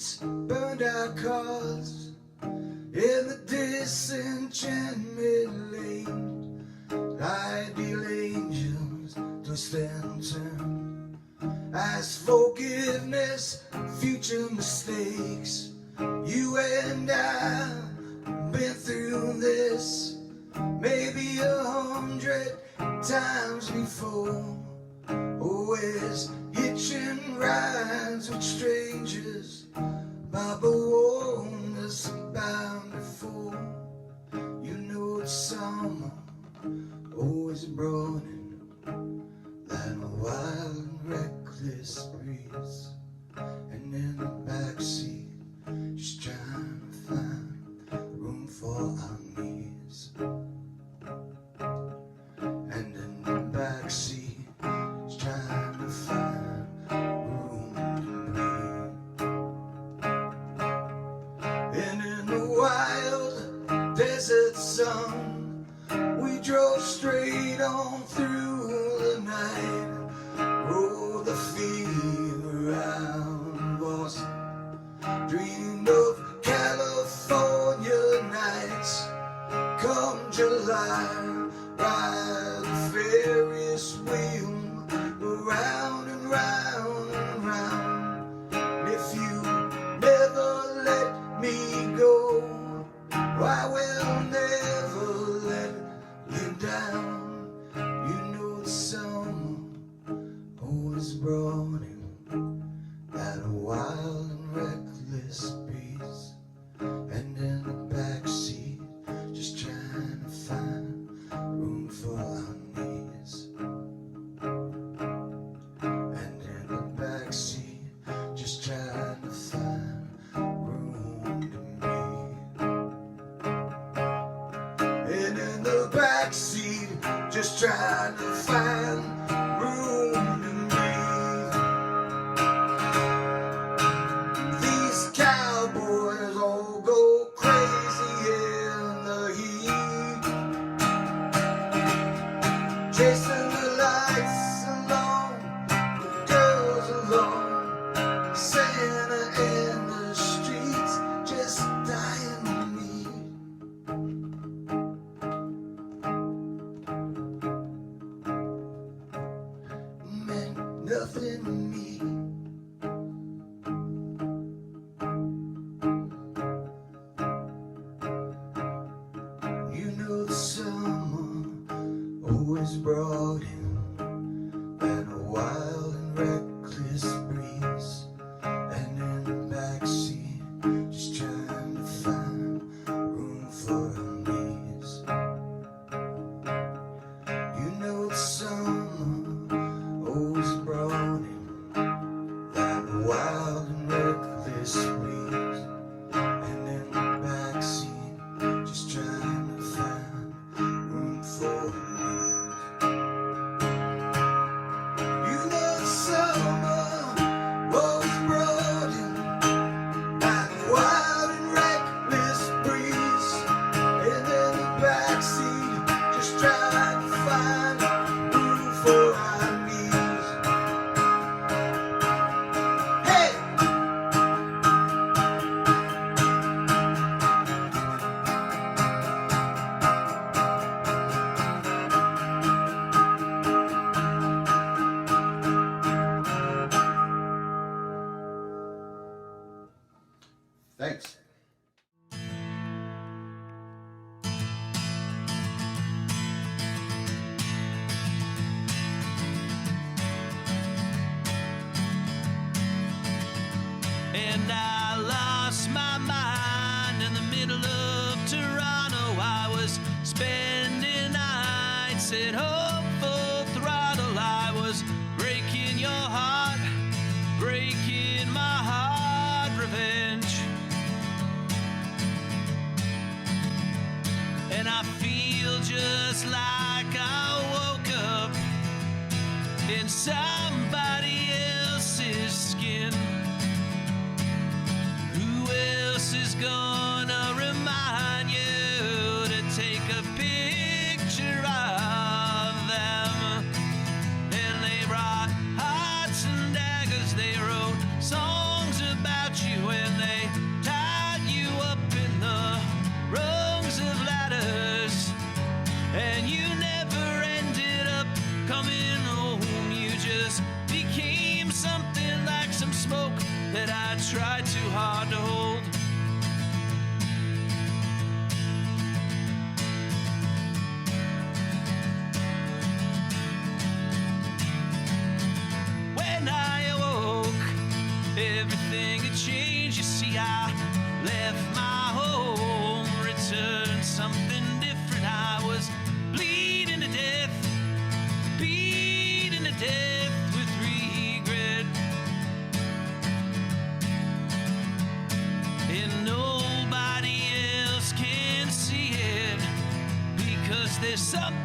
streets, burned out cars, in the disenchantment lane, ideal angels twist and turn. As forgiveness, future mistakes, you and I been through this maybe 100 times before. Always hitching rides with strangers, Baba warned us about before. You know it's summer, always broadening, like a wild and reckless breeze. And in the backseat, just trying to find room for our knees. And in the backseat, just trying to find room to breathe. And in the wild desert sun, we drove straight on through the night. Rolled the fever around us, dreamed of California nights. Come July, ride the Ferris wheel round and round and round. And if you never let me go, I will never let you down. You know the summer always brought in that wild and reckless breeze. And in the backseat, just trying to find room for our knees. And in the backseat, just trying to find room to breathe. And in the backseat, just trying to find room to breathe. These cowboys all go crazy in the heat, chasing the lights along, the girls alone, Santa in the streets, just dying to meet. Meant nothing to me. You know the summer always brought in that wild and reckless breeze. And in the backseat, just trying to find room for our knees. You know the summer always brought in that wild and reckless breeze. And in the backseat, just trying to find room for our knees. You know the summer always brought in that wild and reckless breeze. And in the backseat, just trying to find room for our knees. Hey! Thanks. And I lost my mind in the middle of Toronto. I was spending nights at home full throttle. I was breaking your heart, breaking my heart, revenge. And I feel just like I woke up in somebody else's skin. Who else is gonna remind you to take a picture of them? And they brought hearts and daggers, they wrote songs about you, and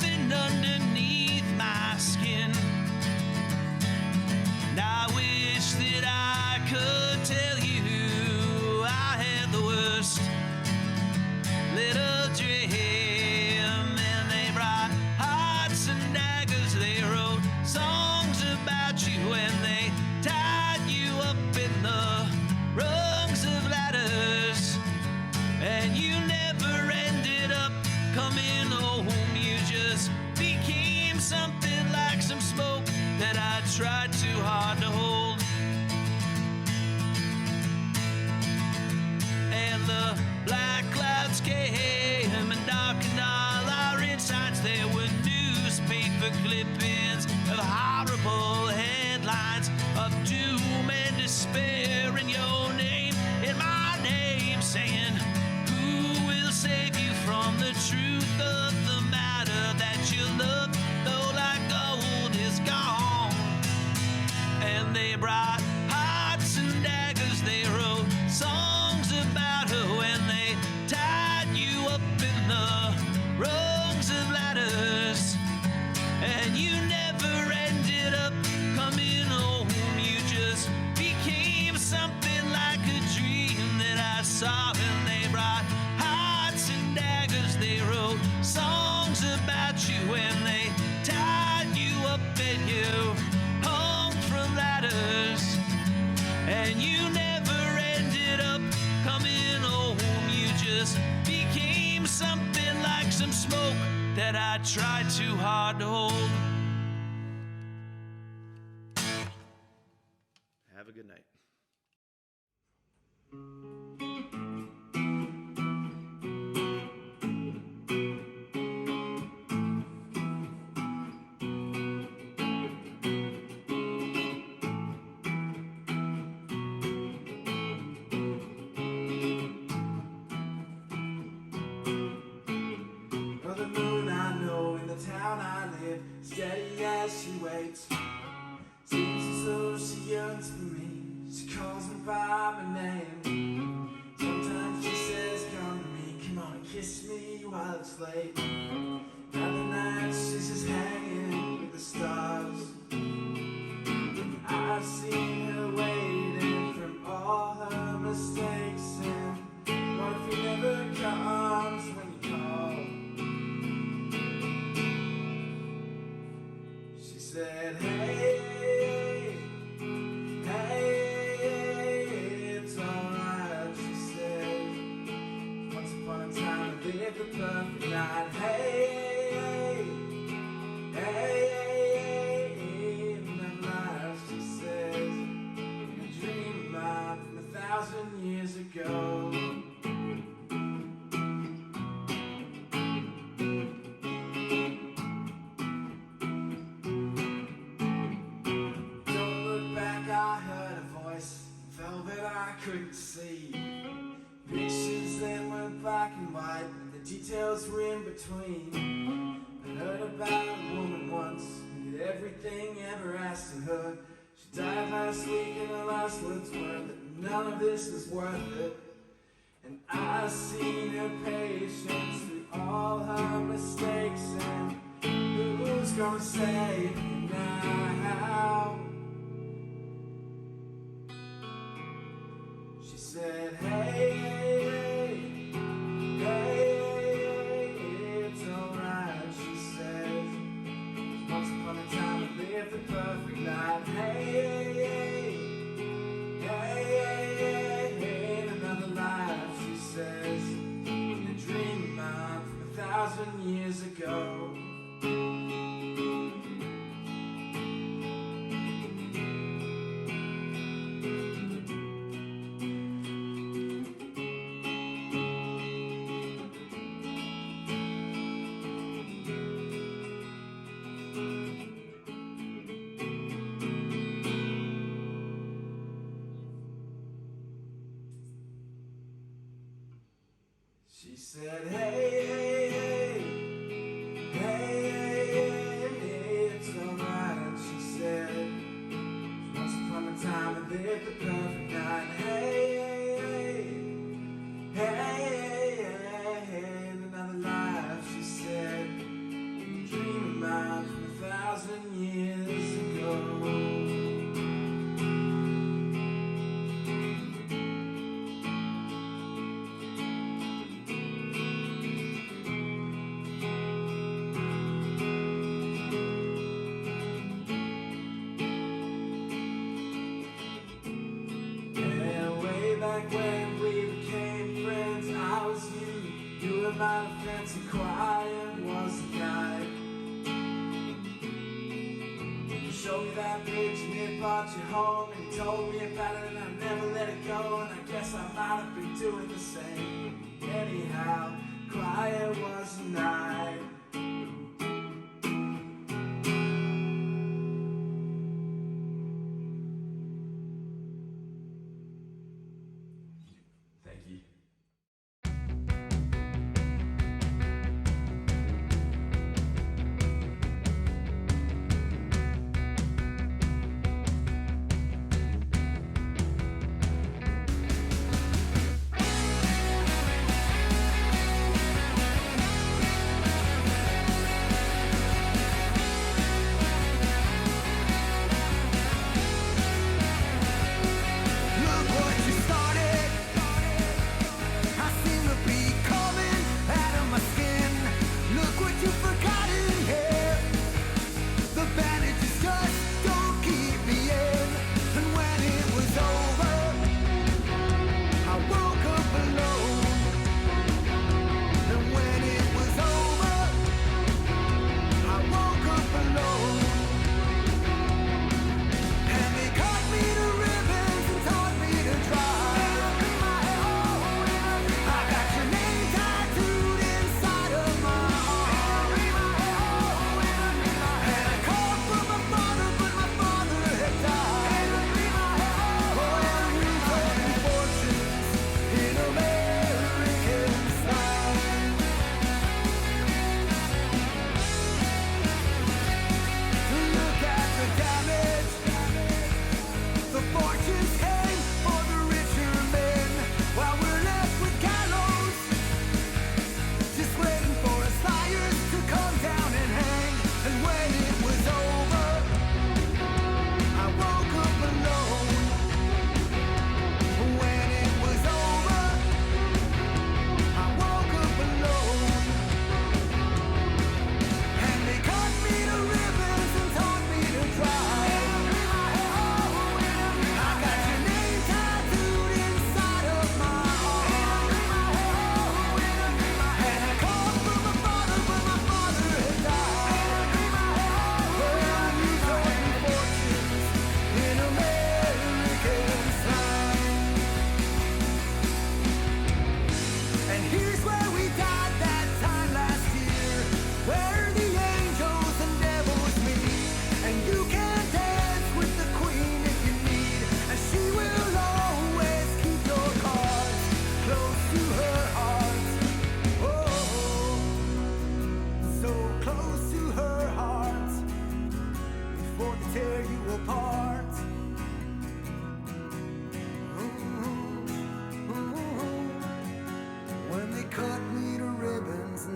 something underneath my skin. And I wish that I could tell you I had the worst little dream. And they brought hearts and daggers, they wrote songs about you, and they tied you up in the rungs of ladders. And you never ended up coming home. You just became something like some smoke that I tried too hard to hold. And the black clouds came and darkened all our insides. There were newspaper clippings of horrible headlines of doom and despair in your name, in my name, saying, who will save you from the truth of the matter, that your love, though like gold, is gone? And they brought hearts and daggers, they wrote songs about her, when they tied you up in the rungs of ladders. And you never ended up coming home. You just became something like a dream that I saw. And they brought hearts and daggers, they wrote songs about you, when they tied you up and you hung from ladders. And you never ended up coming home. You just became something like some smoke that I tried too hard to hold. Have a good night. Brother Moon, I know in the town I live, steady as she waits. Seems as though she yearns for me. She calls me by my name. Sometimes she says, come to me, come on and kiss me while it's late. Other nights she's just hanging with the stars. I've seen her waiting from all her mistakes. And what if he never comes when you call? She said, hey, hey, it's alright. She said, once upon a time I lived the perfect night. Hey, hey, never lies. She says, in a dream of mine from 1,000 years ago. I heard a voice, velvet I couldn't see. Pictures then went black and white, and the details were in between. I heard about a woman once who did everything ever asked of her. She died last week, and her last words were that none of this was worth it. And I seen her patience through all her mistakes, and who's gonna save me now? She said, hey, hey, it's alright. She says, once upon a time I lived the perfect night. Hey, hey, hey, another life. She says, in a dream of mine from 1,000 years ago. She said, hey, hey, hey, that bridge and it brought you home, and you told me about it and I never let it go, and I guess I might have been doing the same. Anyhow, quiet was the night. Thank you.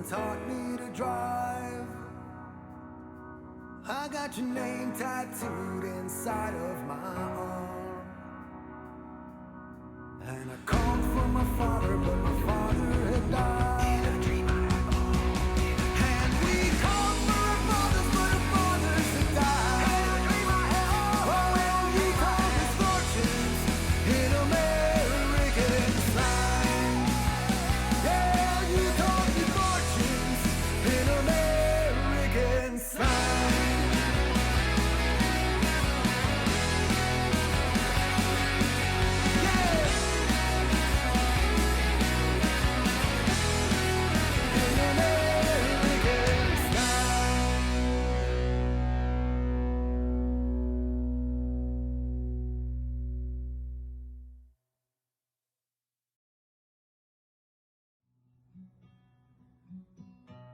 Taught me to drive. I got your name tattooed inside of my arm, and I called for my father, but my father had died. In a dream I had and we called for our fathers, but our fathers had died. In a dream I had oh, and he told his fortunes in American slang. Yeah, you told me fortunes in American slang. Yeah. In American slang.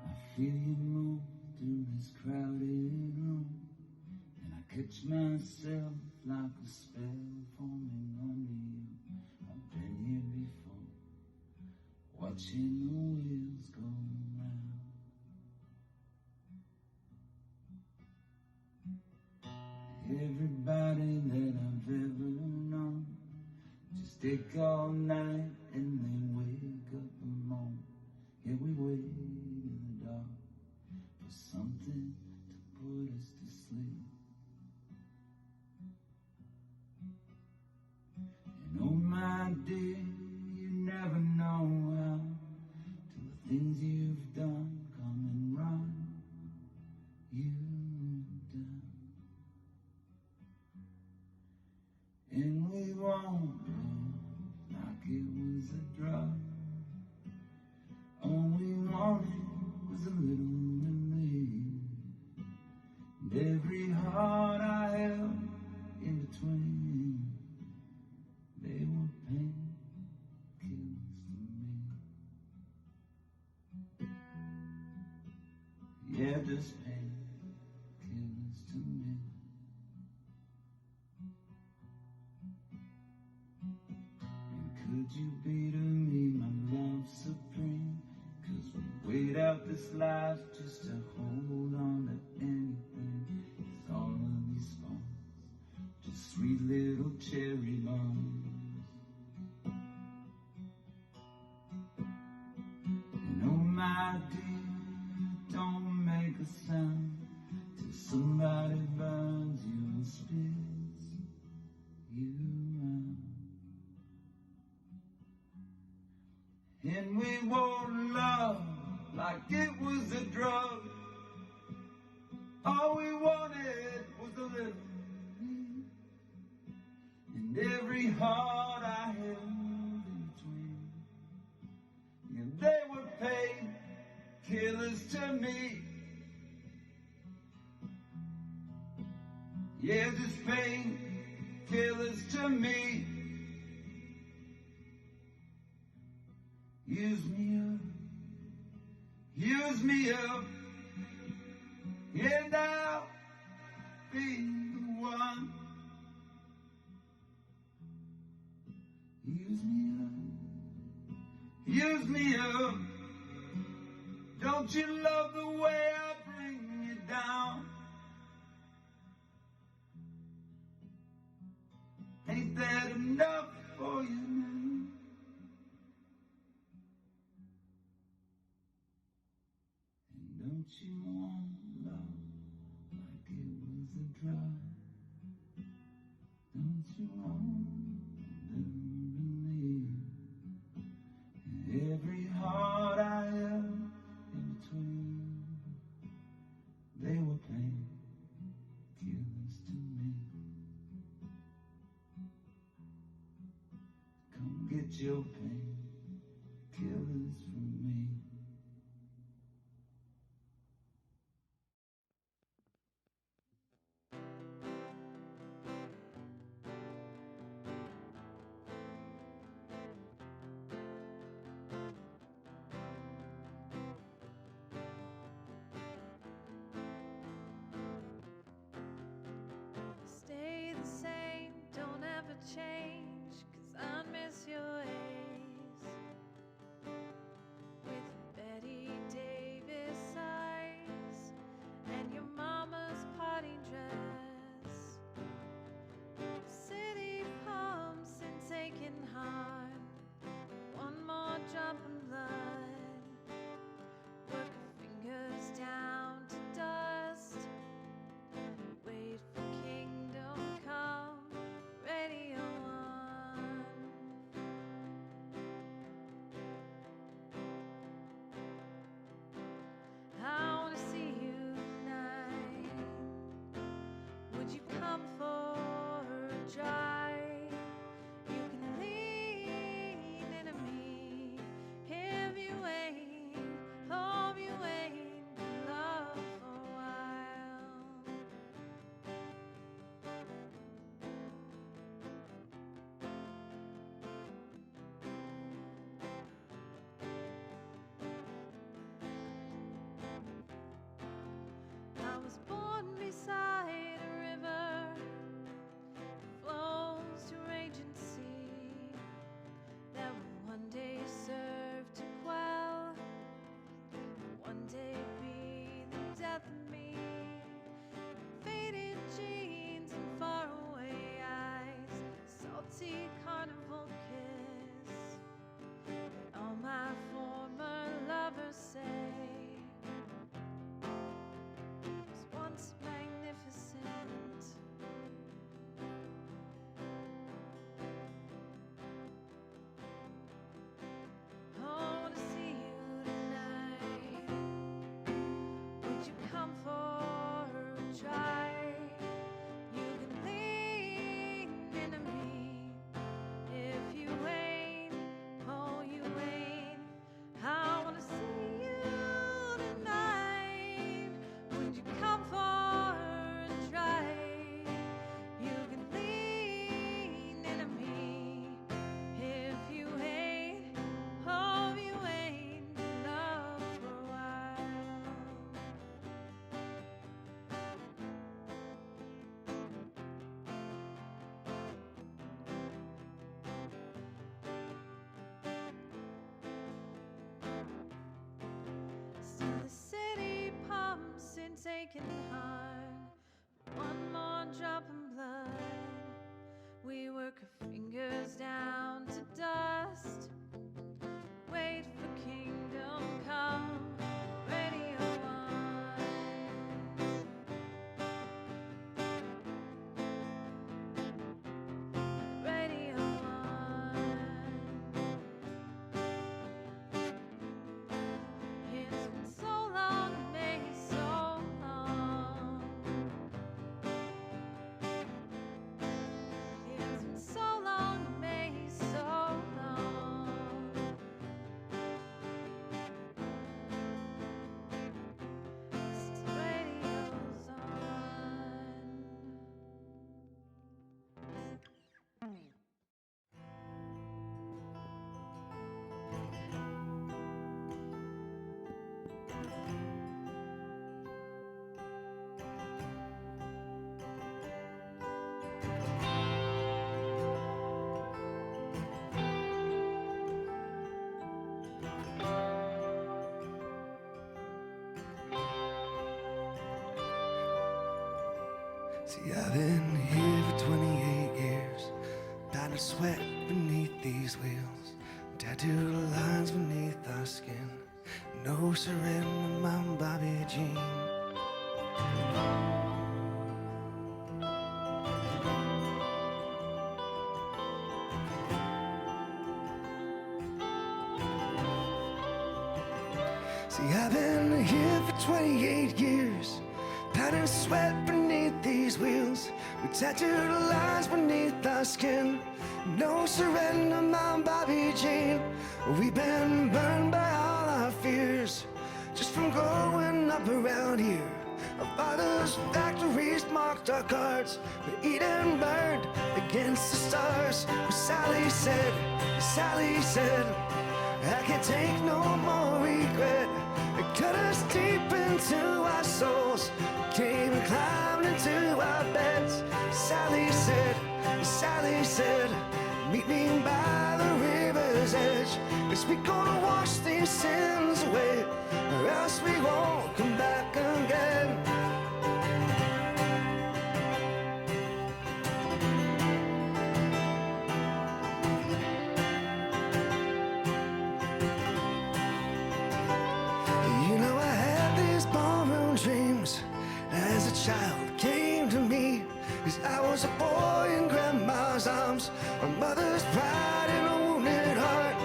I feel you move through this crowded room, and I catch myself like a spell forming under you. I've been here before, watching the wheels go round. Everybody that I've ever known just take all night and then wake up alone. Yeah, we wait in the dark for something to put us to sleep. And oh my dear, you never know how till the things you've done come and run you down. All we wanted was a little me, and every heart I held in between. And they were painkillers to me. Yeah, just painkillers to me. Use me up, and I'll be the one. Use me up. Don't you love the way I bring you down? Ain't that enough for you now? And don't you want love like it was a drug? Don't you want to believe? And every heart I held in between, they were painkillers to me. Come get your painkillers from me. Stay the same, don't ever change, 'cause I miss your ways. With Betty Davis eyes and your mama's party dress. City pumps and taking heart, one more drop of blood. Work her fingers down to dust. Wait for kingdom come, Radio 1. I wanna see you tonight. Would you come for a drive? You can lean into me if you wait, hope you wait in love for a while. I was born beside a river that flows to raging sea, that will one day serve to quell, one day be the death of me. Faded jeans and faraway eyes, salty carnival kiss. All my former lovers say was once magnificent. I wanna see you tonight. Would you come for a drive? You can lean into me if you wait, oh you wait. I wanna see you tonight. Would you come for a drive? You can lean into me if you wait, oh you wait in love for a while. Still the city pumps and taking heart, one more drop of blood. We work our fingers down to dust. Wait for kingdom come, Radio 1. Radio 1. It's been so long, maybe so long. See, I've been here for 28 years, powdered sweat beneath these wheels, tattooed lines beneath our skin. No surrender, my Bobby Jean. See, I've been here for 28 years, powdered sweat beneath these wheels. We tattooed lines beneath our skin. No surrender, my Bobby Jean. We've been burned by all our fears, just from growing up around here. Our father's factories marked our cards. We're eating burned against the stars. But Sally said, I can't take no more regret. It cut us deep into our souls, came and climbed into our beds. Sally said, meet me by the river's edge. Cause we gonna wash these sins away, or else we won't come back again. You know I had these ballroom dreams as a child came to me. Cause I was a boy in grandma's arms, a mother's pride and a wounded heart.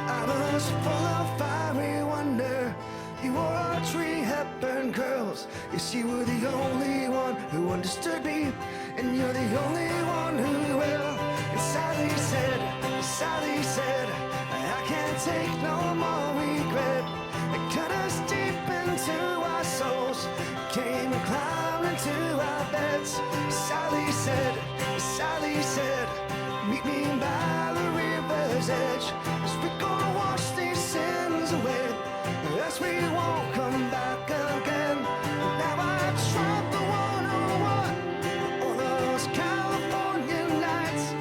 I was full of fiery wonder. You wore Audrey Hepburn curls. Yes, you were the only one who understood me, and you're the only one who will. And Sally said, I can't take no more regret. It cut us deep into our souls, came and climbed into our beds. Sally said, meet me by the river's edge. Cause we're gonna wash these sins away, or else we won't come back again. Now I tried the 101 on those California nights,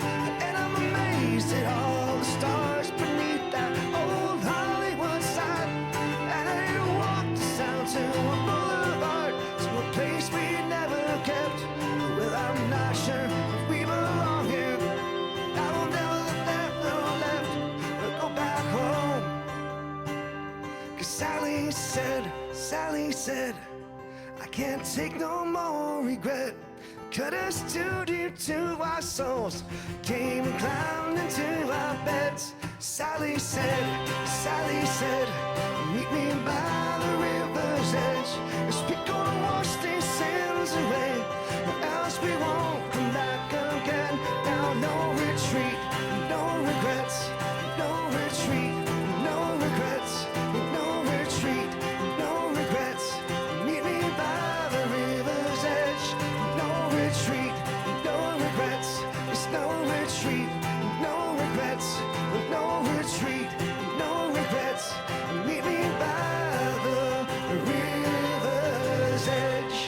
and I'm amazed at all the stars beneath that old Hollywood sign. And I walked us out to a boulevard, to a place we never kept. Well, I'm not sure if we belong here. I will never left or go back home. Cause Sally said, I can't take no more regret. Cut us too deep to our souls, came and climbed into our beds. Sally said, meet me by the river's edge. Cause we're gonna wash these sins away, or else we won't come back again. Now no retreat, no regrets, no retreat, no regrets, no retreat, no regrets. Meet me by the river's edge. No retreat, no regrets. There's no retreat, no regrets, no retreat, no regrets. Meet me by the river's edge.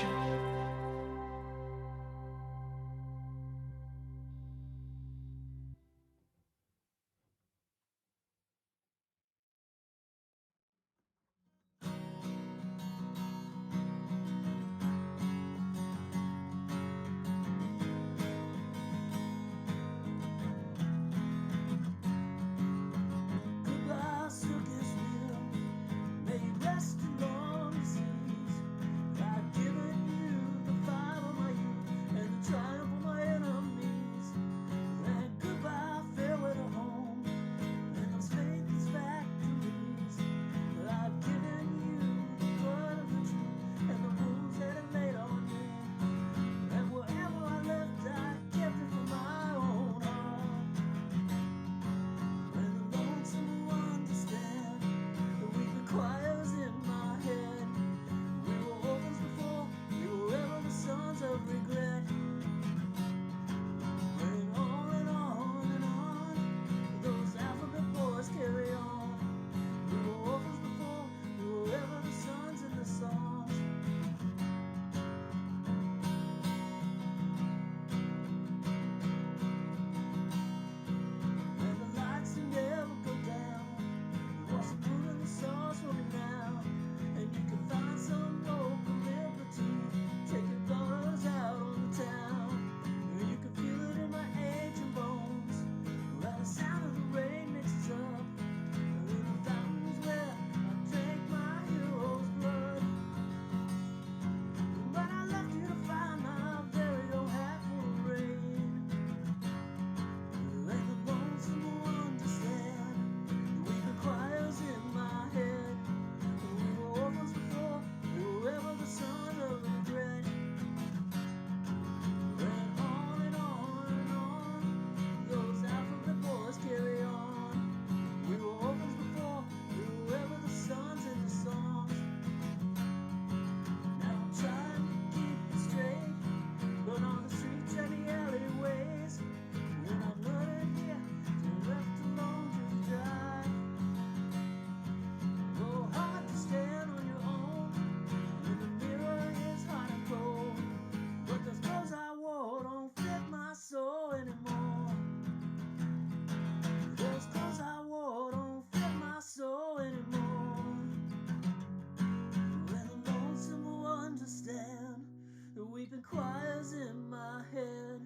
keeping choirs in my head.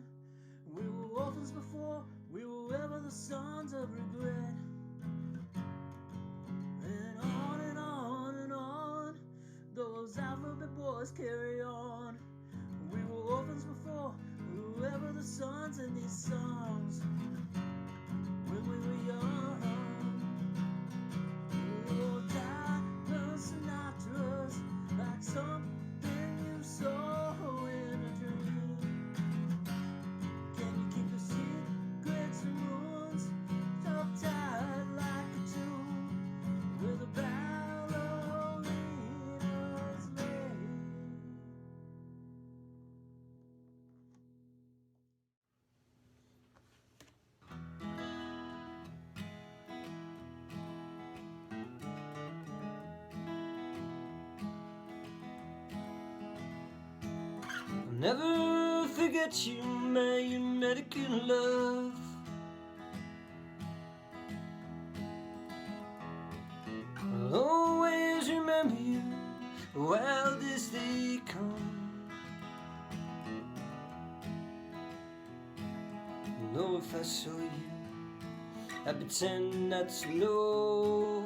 We were orphans before, we were ever the sons of regret. And on and on and on, those alphabet boys carry on. We were orphans before, we were ever the sons in these songs. When we were young, we were diamond Sinatras, like something you saw in a dream. Can you keep the secrets and ruins tucked tight like a tomb with a ballerina's leg? I'll never forget you, my American love. I'll always remember you, wild as they come. You know, if I saw you, I'd pretend not to know.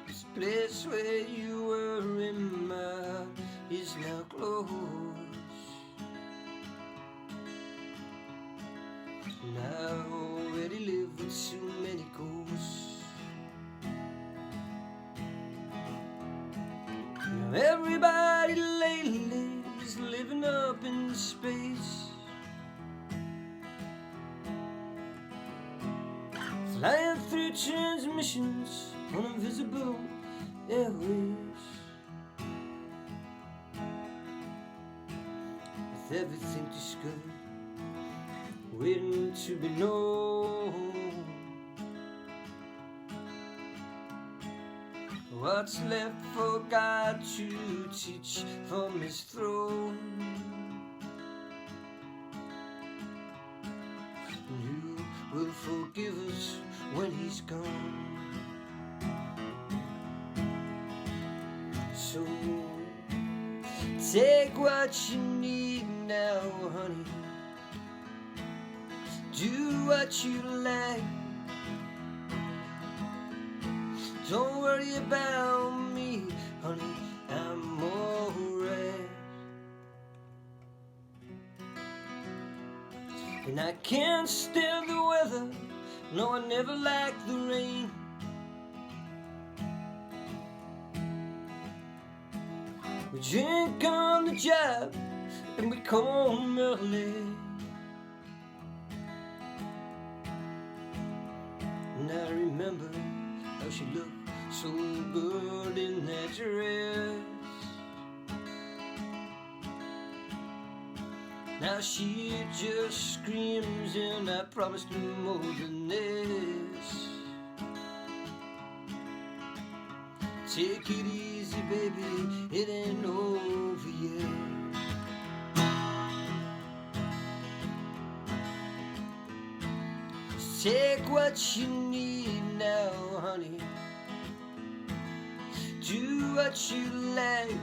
This place where you were in my heart is now closed. And I already live with too many ghosts. Now everybody lately is living up in space, flying through transmissions on invisible airways, with everything discovered, waiting to be known. What's left for God to teach from His throne? And who will forgive us when He's gone? So take what you need now, honey. Do what you like. Don't worry about me, honey, I'm alright. And I can't stand the weather, no, I never liked the rain. We drink on the job and we come home early. And I remember how she looked so good in that dress. Now she just screams and I promised her more than this. Take it easy, baby, it ain't over yet. Take what you need now, honey. Do what you like.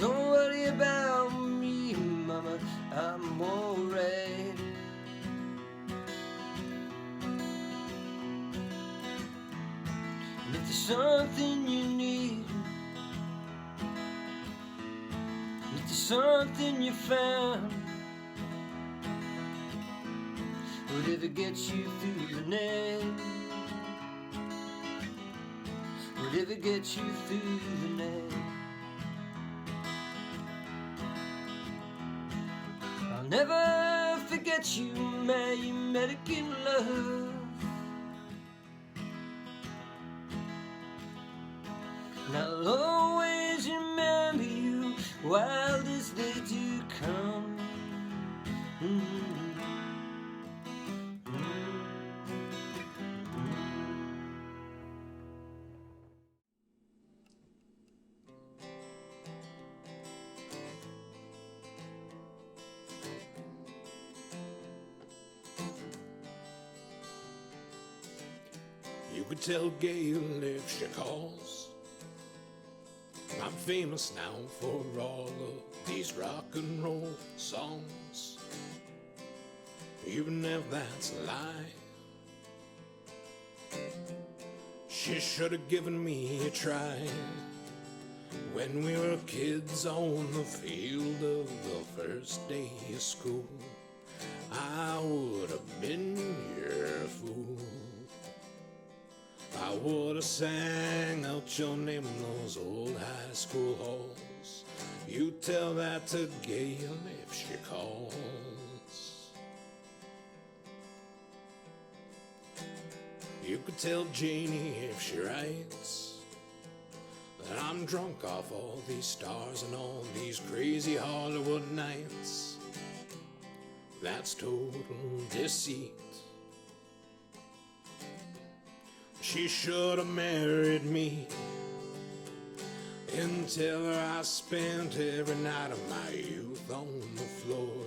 Don't worry about me, mama, I'm alright. And if there's something you need, if there's something you found, whatever gets you through the night, whatever gets you through the night. I'll never forget you, my American love. And I'll always remember you, wild as they do come. could tell Gail if she calls. I'm famous now for all of these rock and roll songs, even if that's a lie. She should have given me a try when we were kids on the field of the first day of school. I would have been your fool. I would have sang out your name in those old high school halls. You tell that to Gail if she calls. You could tell Janie if she writes that I'm drunk off all these stars and all these crazy Hollywood nights. That's total deceit. She should have married me and tell her I spent every night of my youth on the floor,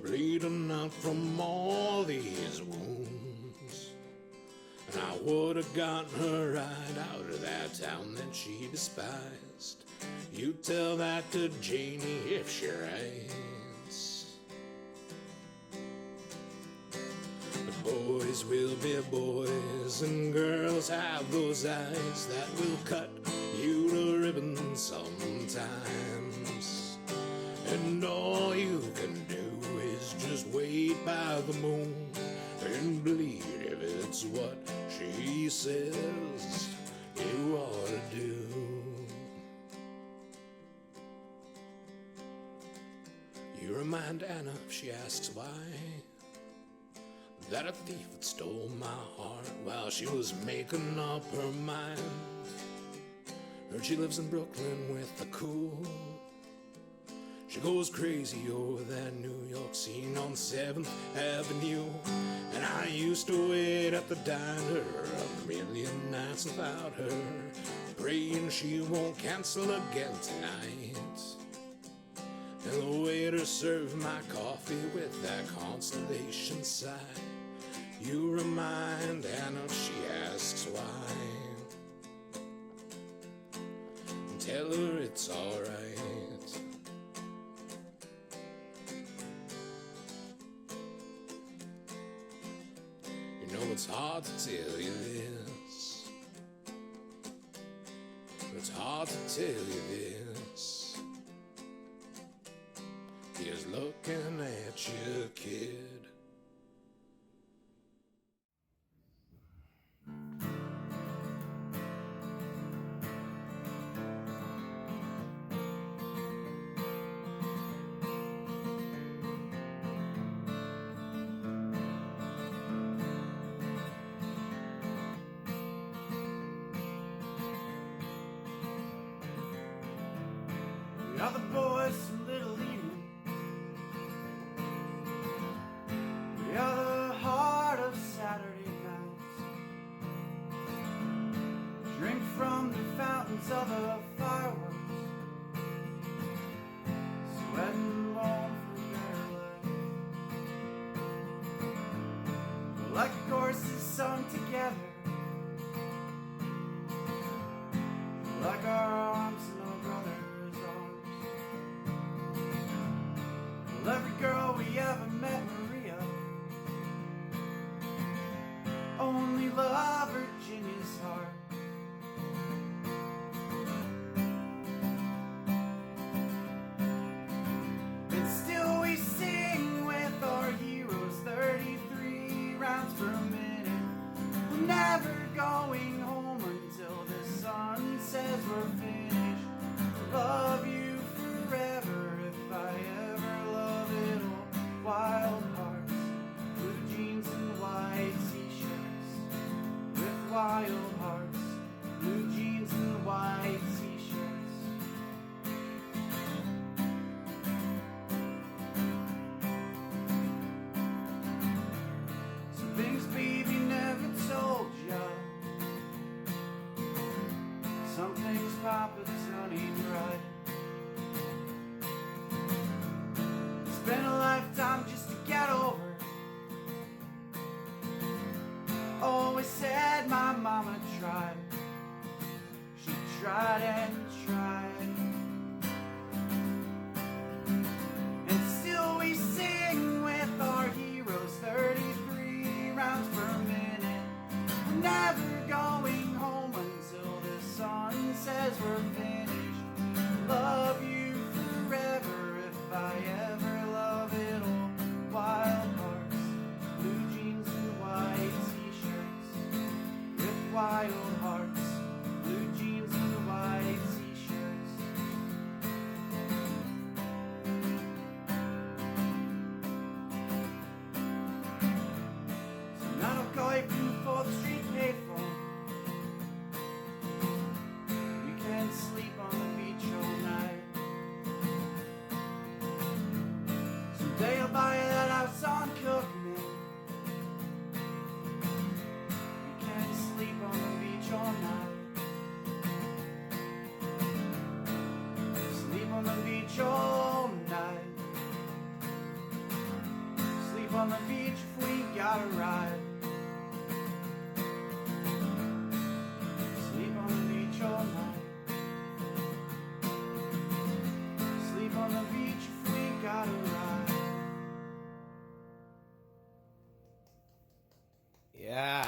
bleeding out from all these wounds. And I would have gotten her right out of that town that she despised. You tell that to Janie if she writes. But boys will be boys, and girls have those eyes that will cut you to ribbons sometimes. And all you can do is just wait by the moon and bleed if it's what she says you ought to do. You remind Anna if she asks why, that a thief had stole my heart while she was making up her mind. Heard she lives in Brooklyn with the cool. She goes crazy over that New York scene on 7th Avenue. And I used to wait at the diner a million nights without her, praying she won't cancel again tonight. And the waiter served my coffee with that constellation sigh. You remind Anna if she asks why, and tell her it's alright. You know it's hard to tell you this, it's hard to tell you this. He's looking at you, kid. We are the boys from Little Eden. We are the heart of Saturday nights. Drink from the fountains of the fireworks, sweat and long for better life. We're like horses sung together, like our arms and our brothers' arms. Well, every girl we ever met, Maria, only loved Virginia's heart. And still we sing with our heroes, 33 rounds per minute. We're never going home until the sun says we're finished. Love you forever if I ever love it all. Wild hearts, blue jeans and white t-shirts. With wild hearts, blue jeans and white t-shirts. Some things baby never told ya. Some things Papa done ain't right. It's been a lifetime just to get over. Always said my mama tried. She tried and tried. And still we sing with our heroes, 33 rounds per minute. We're never going home until the sun says we're finished. Love you forever if I ever love it all. Wild hearts, blue jeans and white t-shirts. With wild hearts, blue jeans and white t-shirts. Tonight I'll call you for the street payphone. You can sleep on the beach all night. Someday I'll buy you that house on Cookman. You can sleep on the beach all night. Sleep on the beach all night. Sleep on the beach if we gotta ride. Sleep on the beach all night. Sleep on the beach if we gotta ride. Yeah.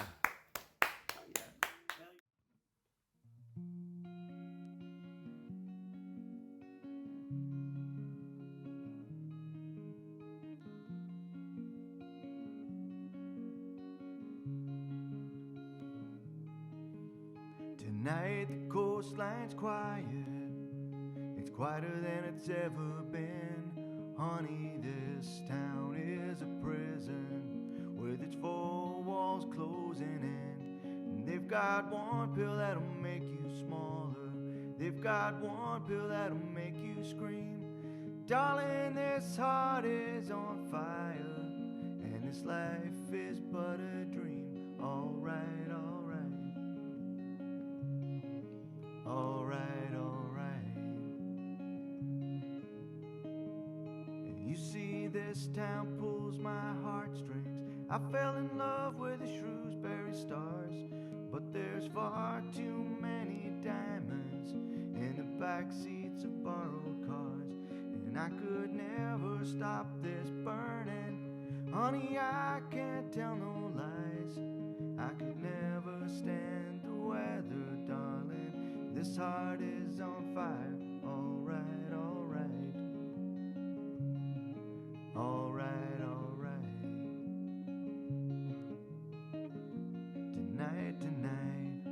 Tonight the coastline's quiet. It's quieter than it's ever been. Honey, this town is a prison with its four walls closing in. And they've got one pill that'll make you smaller. They've got one pill that'll make you scream. Darling, this heart is on fire, and this life is but a dream. Alright, alright. Alright, alright. And you see, this town pulls my heartstrings. I fell in love with the Shrewsbury Stars, but there's far too many diamonds in the backseats of borrowed cars. And I could never stop this burning. Honey, I can't tell no lies. I could never stand the weather, darling. This heart is on fire. Alright, alright. Alright, alright. Tonight, tonight,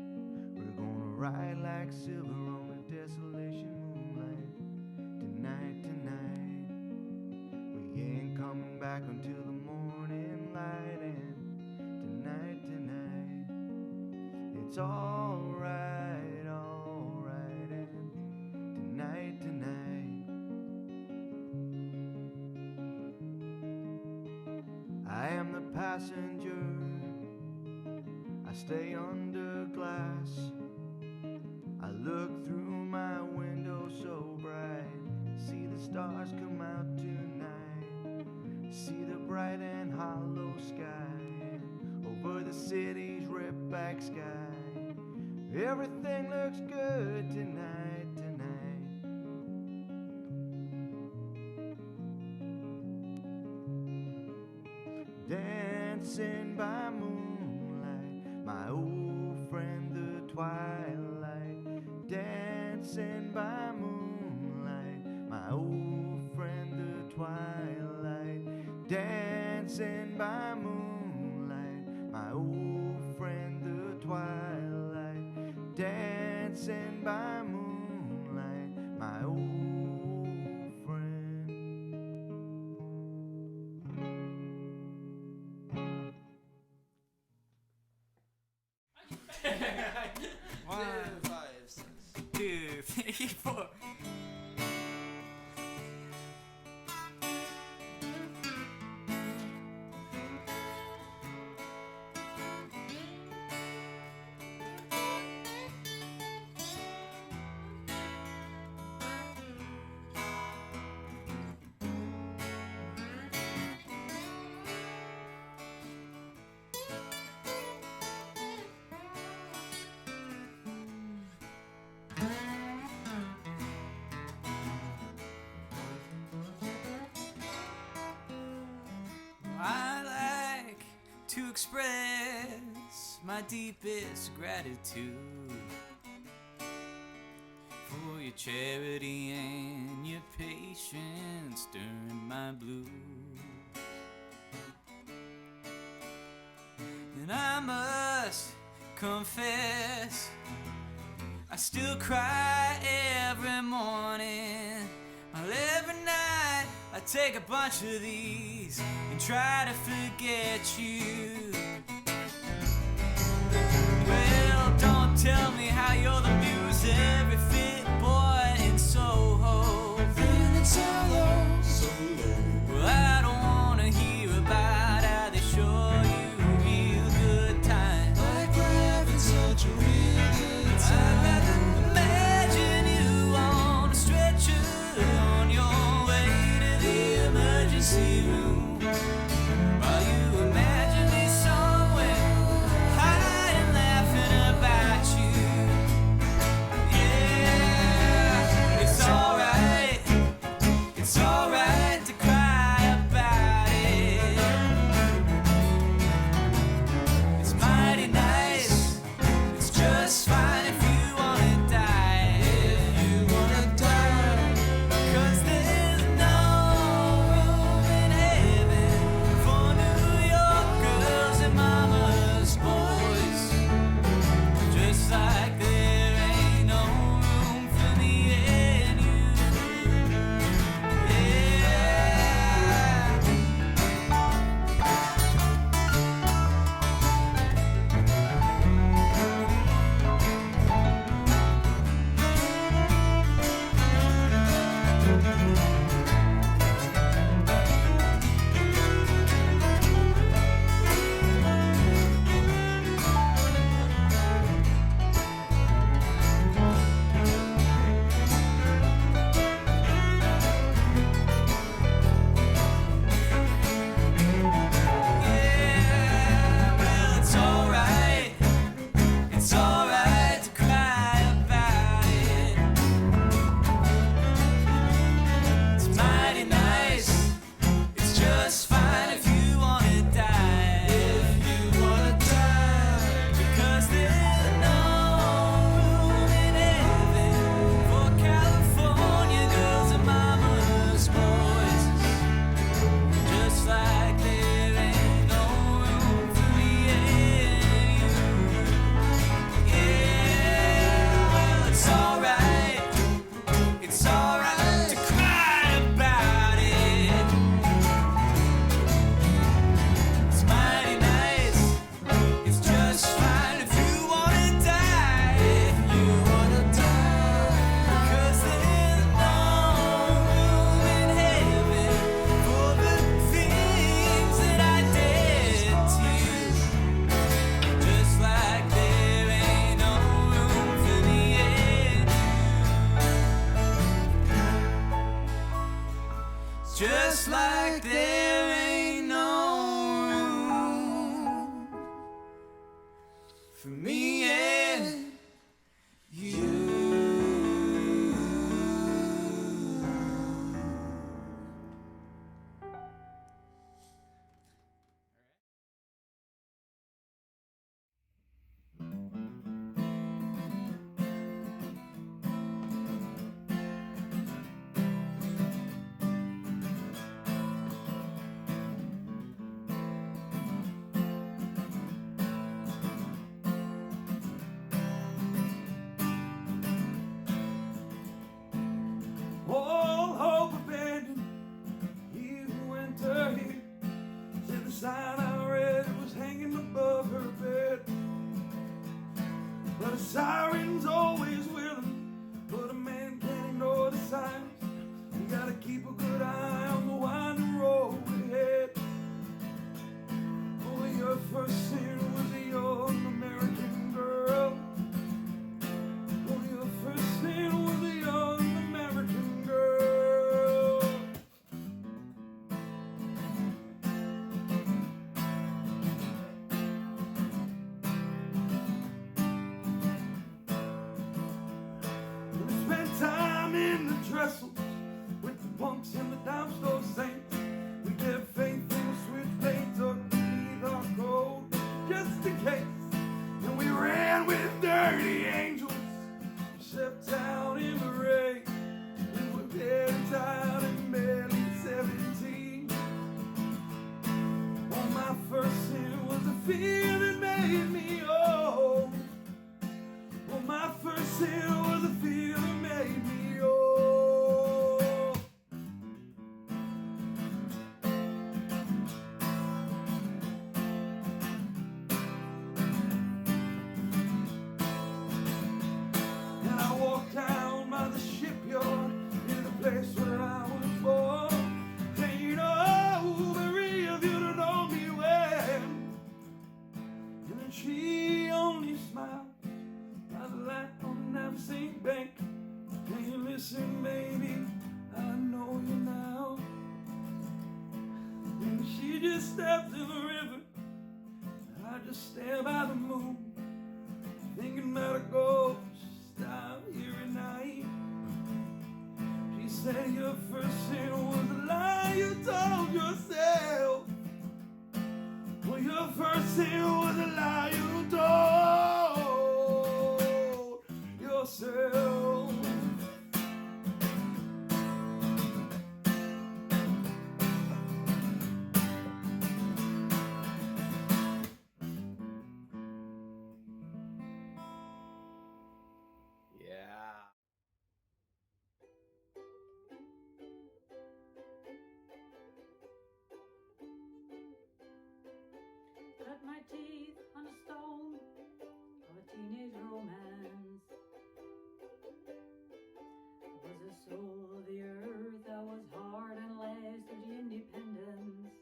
we're gonna ride like silver on the desolation moonlight. Tonight, tonight, we ain't coming back until the morning light. And tonight, tonight, it's alright, alright. And tonight, tonight, I am the passenger. I stay under glass. I look through my window so bright. See the stars come out tonight. See the bright and hollow sky. Over the city's ripped back sky. Everything looks good tonight, tonight. Dancing by moonlight, my old friend the twilight. Dancing by moonlight, my old friend the twilight. Dancing by moonlight, my old friend the twilight. Dancing by moonlight, my old friend. One, 5, 6. 2, 3, 4. to express my deepest gratitude for your charity and your patience during my blues. And I must confess, I still cry every morning. Well, every night I take a bunch of these and try to forget you. Well, don't tell me how you're the muse, every fit boy in Soho. Then it's all over. Well, I don't wanna hear about how they show you a real good time. Like we're having such a real good time. I'd rather imagine you on a stretcher on your way to the emergency room, while you imagine me somewhere high and laughing about you. Yeah, it's alright to cry about it. It's mighty nice, it's just fine if you wanna die. If you wanna die, 'cause there's no room in heaven for New York girls and mama's boys. Just like there ain't no room for me and you. Yeah. Well, it's alright to cry about it. It's mighty nice, it's just fine if you wanna die. If you wanna die, because there's no room in heaven for California girls and mama's boys. Just like there ain't no room for me and you. Yeah, well, it's alright to cry about it. It's mighty nice, it's just fine if you wanna die. If you wanna die, because there's no room in heaven for the things that I did to you. Just like there ain't no room for me and you. Just like there ain't no room for me and you. All hope abandoned, he who enter here. Said the sign I read was hanging above her bed. But a siren's always with him, but a man can't ignore the signs. You gotta keep a good eye on the winding road ahead. Oh, your first sin was a young American girl. Oh, your first sin was a young American girl. We spent time in the trestles with the punks and the dime store saints. We kept faith in the switchblades underneath our coat. stepped down in the rain. We were getting tired and barely 17. Oh, my first sin was the fear that made me old. Oh, my first sin was the fear that made me old. And I walked down by the shipyard in the place where I was born. And you know, Maria, if you don't know me well. And then she only smiled by the light on the NAVESINK bank. Can you listen, baby? I know you now. And she just stepped in the river. I just stand by the moon, thinking about a ghost out here at night. She said your first sin was a lie you told yourself. Well, your first sin was a lie you told yourself. Yeah. Cut my teeth on a stone of a teenage romance. I was the soul of the earth, I was hard and last of the independence.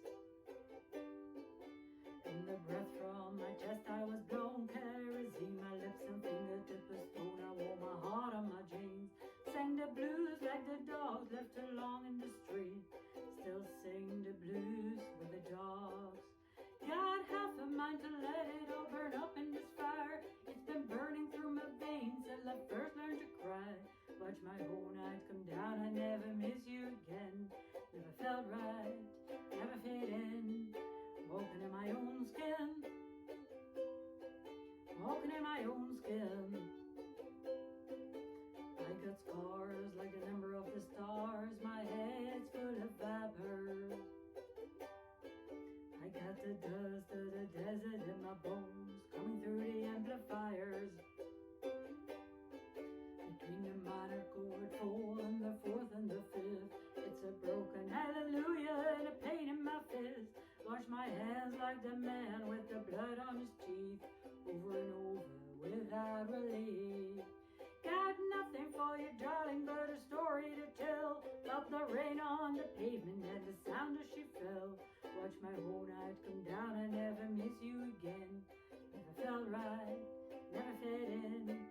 In the breath from my chest I was blown kerosene, my lips and fingertip a stone. I wore my heart on my jeans, sang the blues like the dogs left along in the street. Still sing the blues with the dogs. Got half a mind to let it all burn up in this fire. It's been burning through my veins till I first learned to cry. Watch my whole night come down, I never miss you again. Never felt right, never fit in. Walking in my own skin. Walking in my own skin. I got scars like the number of the stars. My head's full of vapor. I got the dust of the desert in my bones, coming through the amplifiers. Between the minor chord 4 and the 4th and the 5th, it's a broken hallelujah and a pain in my fist. Wash my hands like the man with the blood on his teeth, over and over without relief. Got nothing for you, darling, but a story to tell about the rain on the pavement and the sound as she fell. Watch my whole night come down, I never miss you again. Never felt right, never fit in.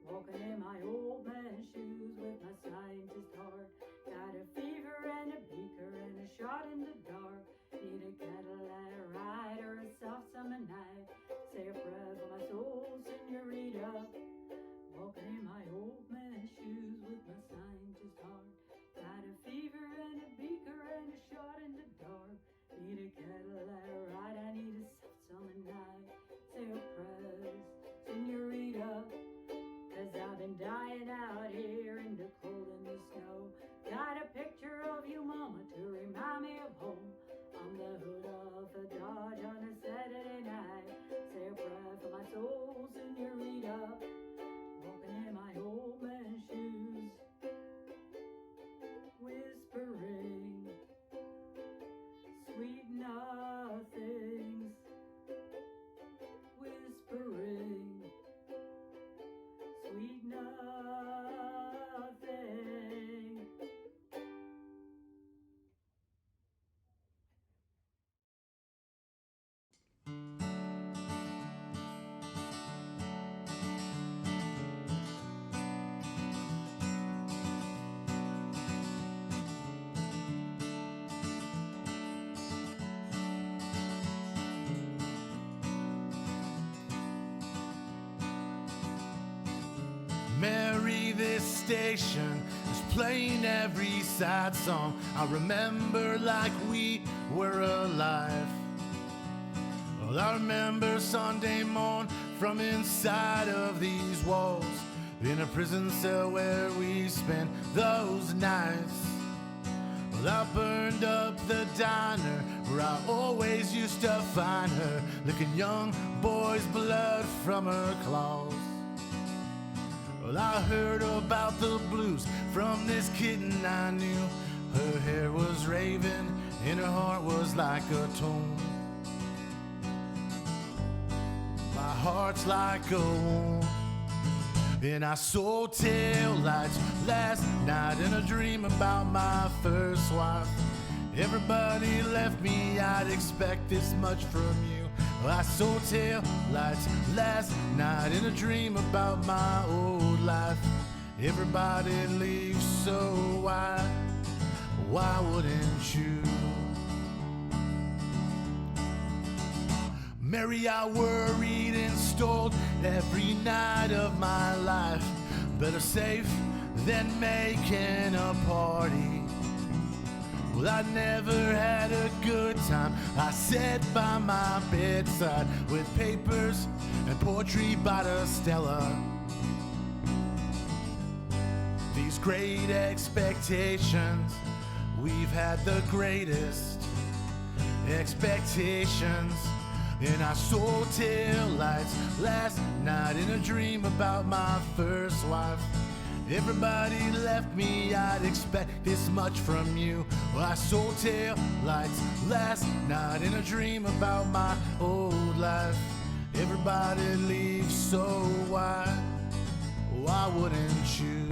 Walking in my old man's shoes with my scientist heart. Got a fever and a beaker and a shot in the dark. Need a Cadillac ride or a soft summer night. Say a prayer for my soul, senorita. Walking in my old man's shoes with my scientist heart. Got a fever and a beaker and a shot in the dark. Need a Cadillac ride, I need a soft summer night. Say your prayers, senorita. 'Cause I've been dying out here in the cold and the snow. Got a picture of you, mama, to remind me of home. On the hood of a Dodge on a Saturday night. Say a prayer for my soul, senorita. Walking in my old man's shoes, whispering sweet nothings, whispering sweet nothing. Mary, this station is playing every sad song. I remember like we were alive. Well, I remember Sunday morn from inside of these walls. in a prison cell where we spent those nights. Well, I burned up the diner where I always used to find her, licking young boys' blood from her claws. Well, I heard about the blues from this kitten I knew. Her hair was raven and her heart was like a tomb. My heart's like a wound. And I saw taillights last night in a dream about my first wife. Everybody left me, I'd expect this much from you. I saw taillights last night in a dream about my old life. Everybody leaves, so why wouldn't you? Mary, I worried and stalled every night of my life. Better safe than making a party. Well, I never had a good time. I sat by my bedside with papers and poetry by the Stella. These great expectations, we've had the greatest expectations. And I saw taillights last night in a dream about my first wife. Everybody left me, I'd expect this much from you. Well, I saw taillights last night in a dream about my old life. Everybody leaves, so why wouldn't you?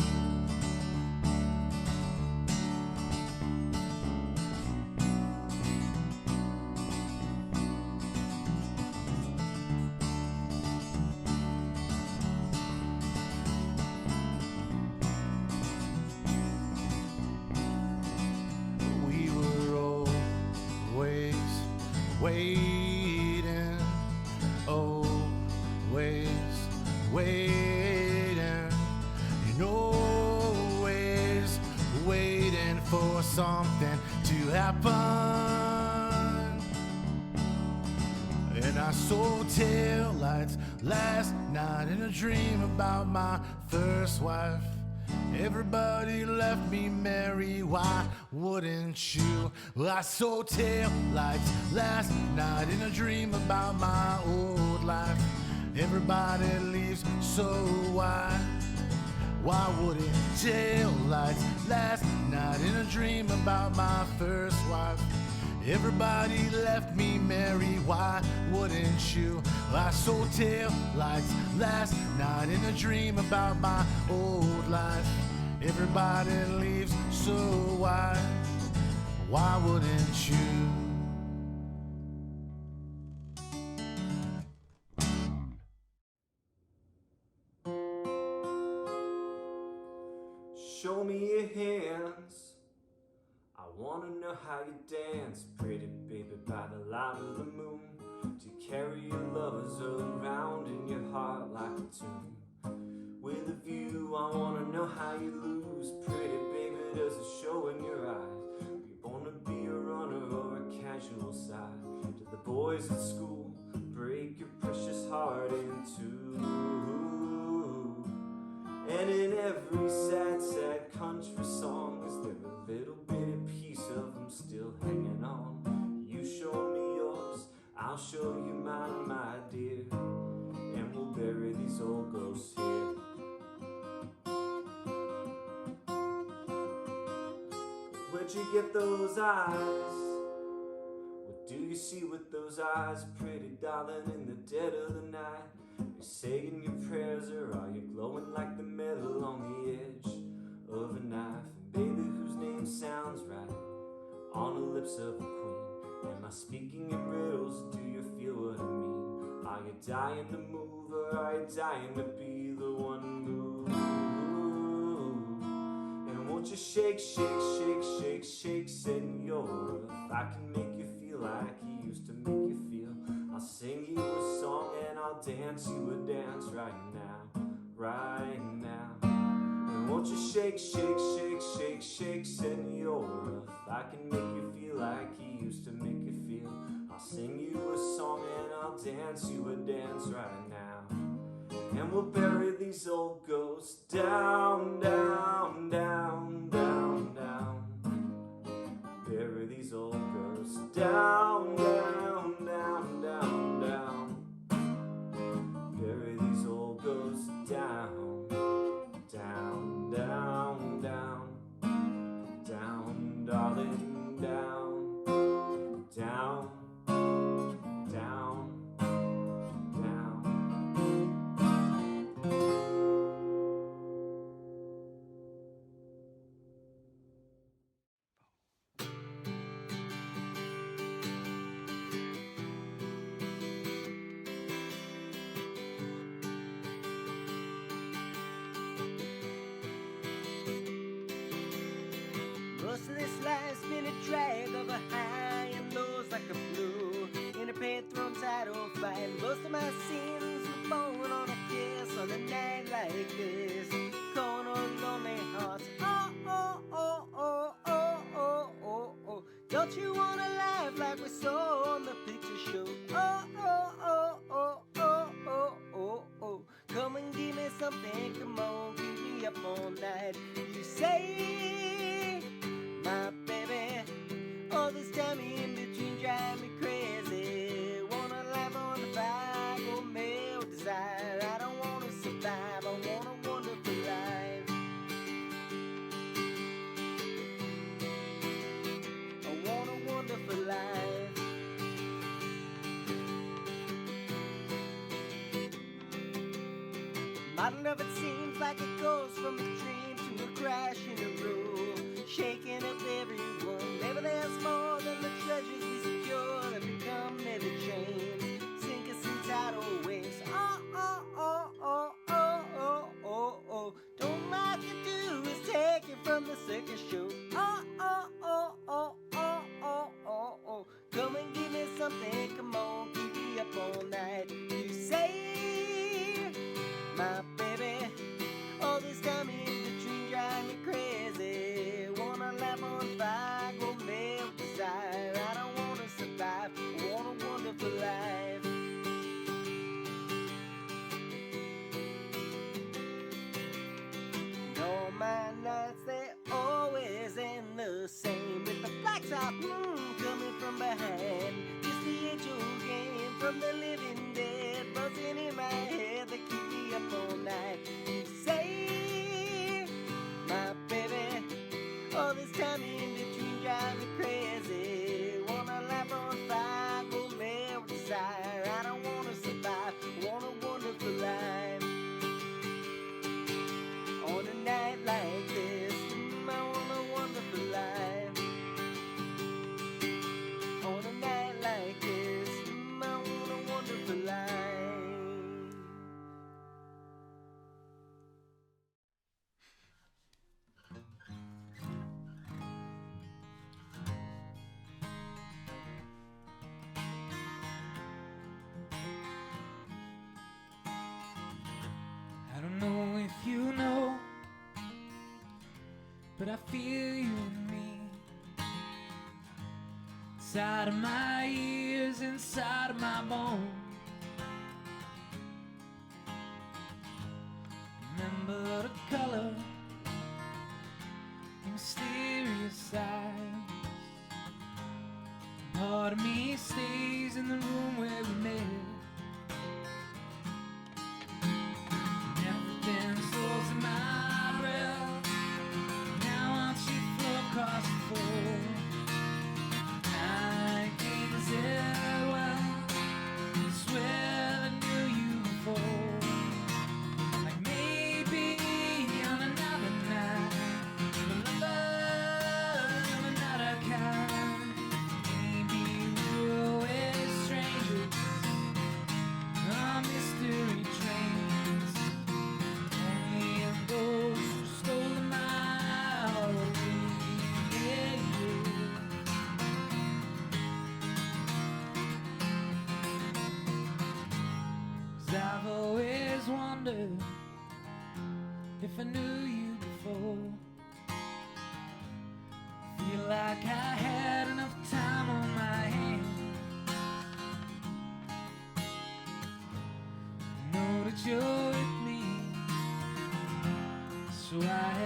Waiting, always waiting, and always waiting for something to happen. And I saw taillights last night in a dream about my first wife. Everybody left me, Mary, why wouldn't you? Well, I saw taillights last night in a dream about my old life. Everybody leaves, so why wouldn't taillights last night in a dream about my first wife? Everybody left me, Mary, why wouldn't you? I saw taillights last night in a dream about my old life. Everybody leaves, so why wouldn't you? Show me your hands. I wanna know how you dance, pretty baby, by the light of the moon. Do you carry your lovers around in your heart like a tune? With a view, I wanna know how you lose, pretty baby, does it show in your eyes? You wanna be a runner or a casual side? Do the boys at school break your precious heart in two? And in every sad, sad country song, is there a little bitty piece of them still hanging on? You show me yours, I'll show you mine, my dear, and we'll bury these old ghosts here. Where'd you get those eyes? What do you see with those eyes, pretty darling, in the dead of the night? You're saying your prayers, or are you glowing like the metal on the edge of a knife? And baby, whose name sounds right on the lips of a queen? Am I speaking in riddles? Do you feel what I mean? Are you dying to move, or are you dying to be the one moved? And won't you shake, shake, shake, shake, shake, Señor? If I can make you feel like he used to make you feel, I'll sing you a song and I'll dance you a dance right now, right now. And won't you shake, shake, shake, shake, shake, Señor? If I can make you feel like he used to make you feel, I'll sing you a song and I'll dance you a dance right now. and we'll bury these old ghosts down, down, down, down, down. Bury these old ghosts down, down, down, down, down. Bury these old ghosts down, down, down, down, down, darling, down, down, down, down. Most of this life's been a drag of a high and lows like a blue in a panther title fight. Most of my sins were born on a kiss on a night like this. Calling on lonely hearts. Oh, oh, oh, oh, oh, oh, oh, oh. Don't you want a life like we saw on the picture show? Oh, oh, oh, oh, oh, oh, oh, oh. Come and give me something, come on, keep me up all night. You say, my baby, all this time in between drive me crazy. Wanna live on the fire, go male desire. I don't wanna survive, I want a wonderful life. I want a wonderful life. Modern love, it seems like it goes from a dream to a crash in a room, shaking up everyone. Maybe there's more than the treasures we secure that become heavy chains, sink us in tidal waves. Oh, oh, oh, oh, oh, oh, oh, oh. Don't like to do is take it from the circus show. Oh, oh, oh, oh, oh, oh, oh, oh. Come and give me something, come on, keep me up all night. You say, my baby, all this time in between drive me crazy. Wanna laugh on fire, go male desire. I don't wanna survive, I want a wonderful life. And all my nights, they always end the same, with the blacktop moon coming from behind. Just the age-old game from the living dead, buzzing in my head, they keep me up all night. You say, my baby, all this time in between drive me crazy. Wanna laugh on fire, go male desire. I don't wanna survive, want a wonderful life. On a night like this, I want a wonderful life. On a night like this, I want a wonderful life. I don't know if you know, but I feel you in me. Inside of my ears, inside of my bones. Remember the color, the mysterious eyes. Part of me stays in the room where we met. Everything slows in my breath. Now I'm sheet floor across the floor. I can't resist, well, I swear I knew you before. Like maybe on another night, the lover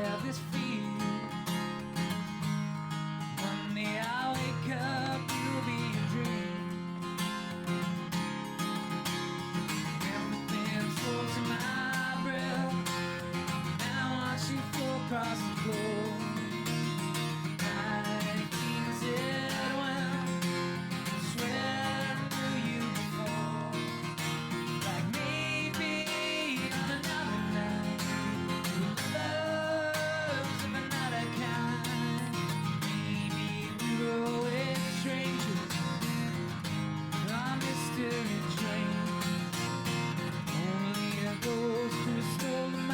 have this fear. One day I'll wake up, you'll be a dream. Everything's full to my breath. Now I watch you flow across the floor. My king's head well. Swear I knew you before. Like maybe on another night. Love's of another kind. Maybe we were always strangers on mystery train. Only a ghost who stole my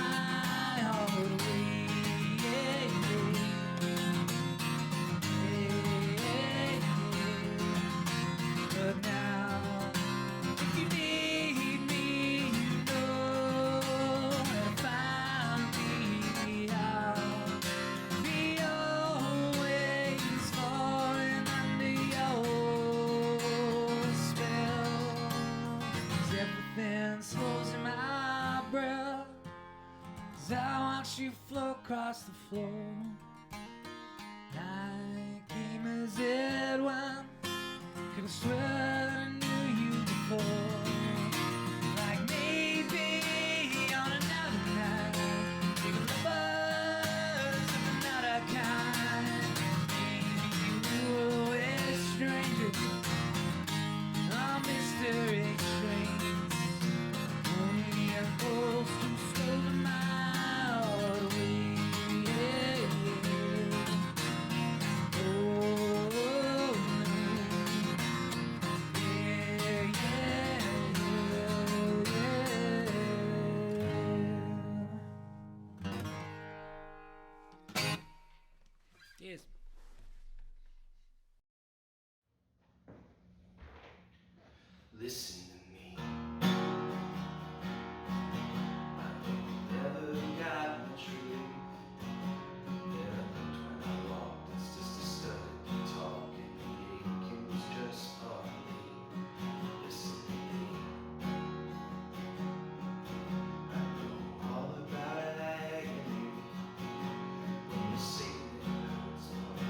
heart away. But now, if you need me, you know where to find me. I'll be always falling under your spell. 'Cause everything slows in my breath as I watch you flow across the floor. Night came as it went. Could've swear that I knew you before. Like maybe on another night. We were lovers of another kind. Maybe we were always strangers on mystery trains. Only a ghost who stole my heart away. Oh, yes. Listen to me. I never got much relief. There I looked when I walked. It's just a study talk, and the aching was just part of me. Listen to me. I know all about agony. When you say that it hurts, but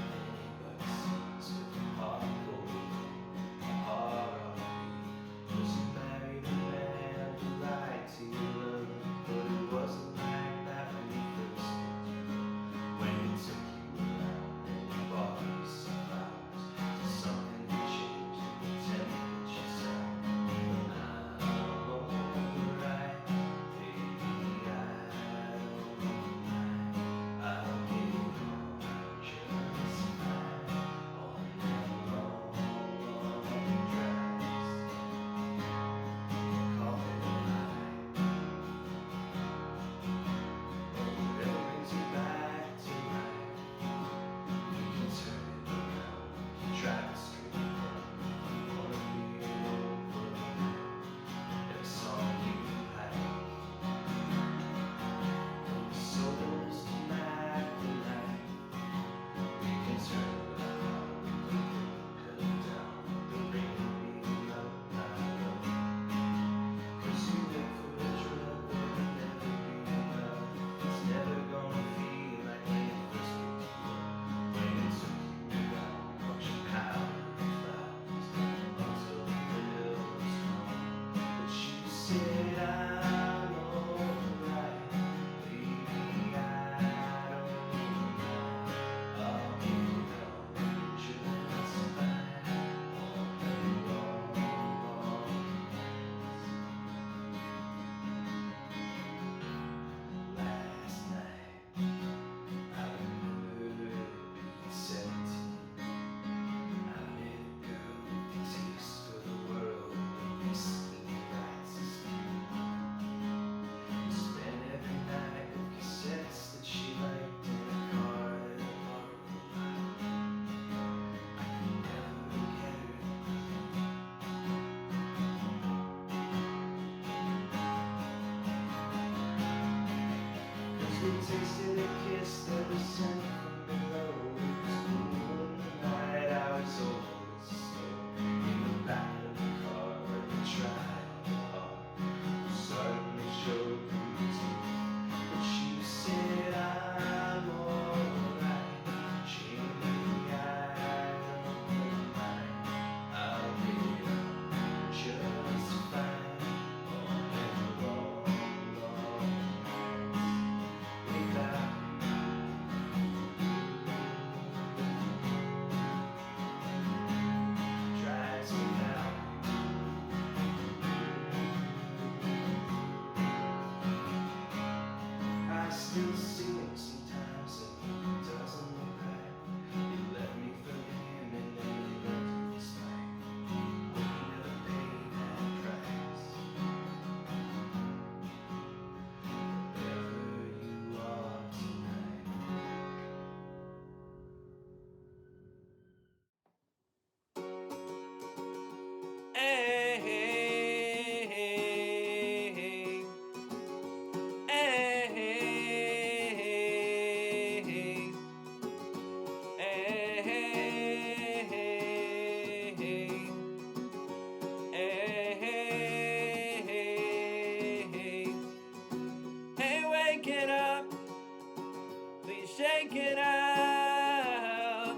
shaken out.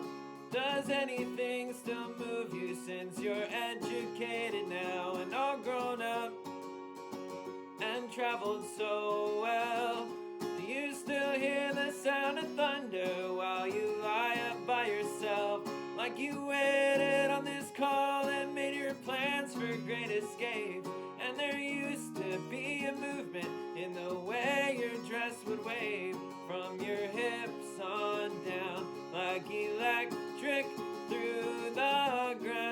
Does anything still move you since you're educated now and all grown up and traveled so well? Do you still hear the sound of thunder while you lie up by yourself? Like you waited on this call and made your plans for great escape. And there used to be a movement in the way your dress would wave from your hips on down, like electric through the ground.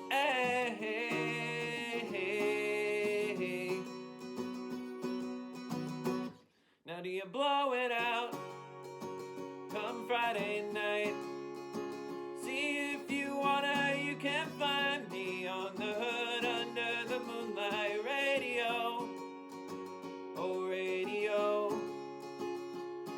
Hey, hey, hey. Now do you blow it out come Friday night? See if you wanna, you can find me on the hood under the moonlight. Radio, oh radio.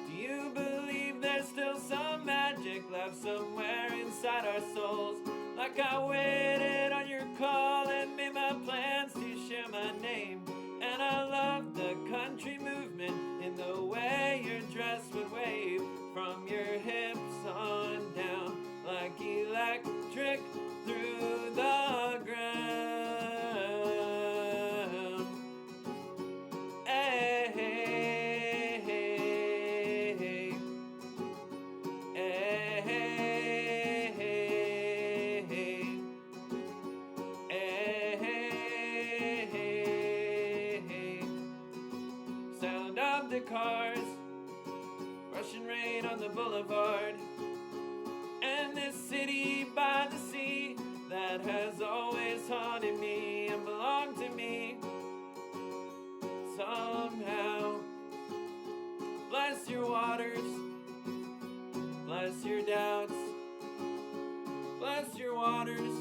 Do you believe there's still some magic left somewhere inside our souls? Like I waited on your call and made my plans to share my name. And I love the country movement in the way your dress would wave from your hips on down, like electric through the ground. Hey, hey, hey, hey. Hey, hey, hey, hey. Hey, hey, hey, hey. Sound of the cars, rushing rain on the boulevard, and this city by the sea that has always haunted me and belonged to me somehow. Bless your waters, bless your doubts. Bless your waters,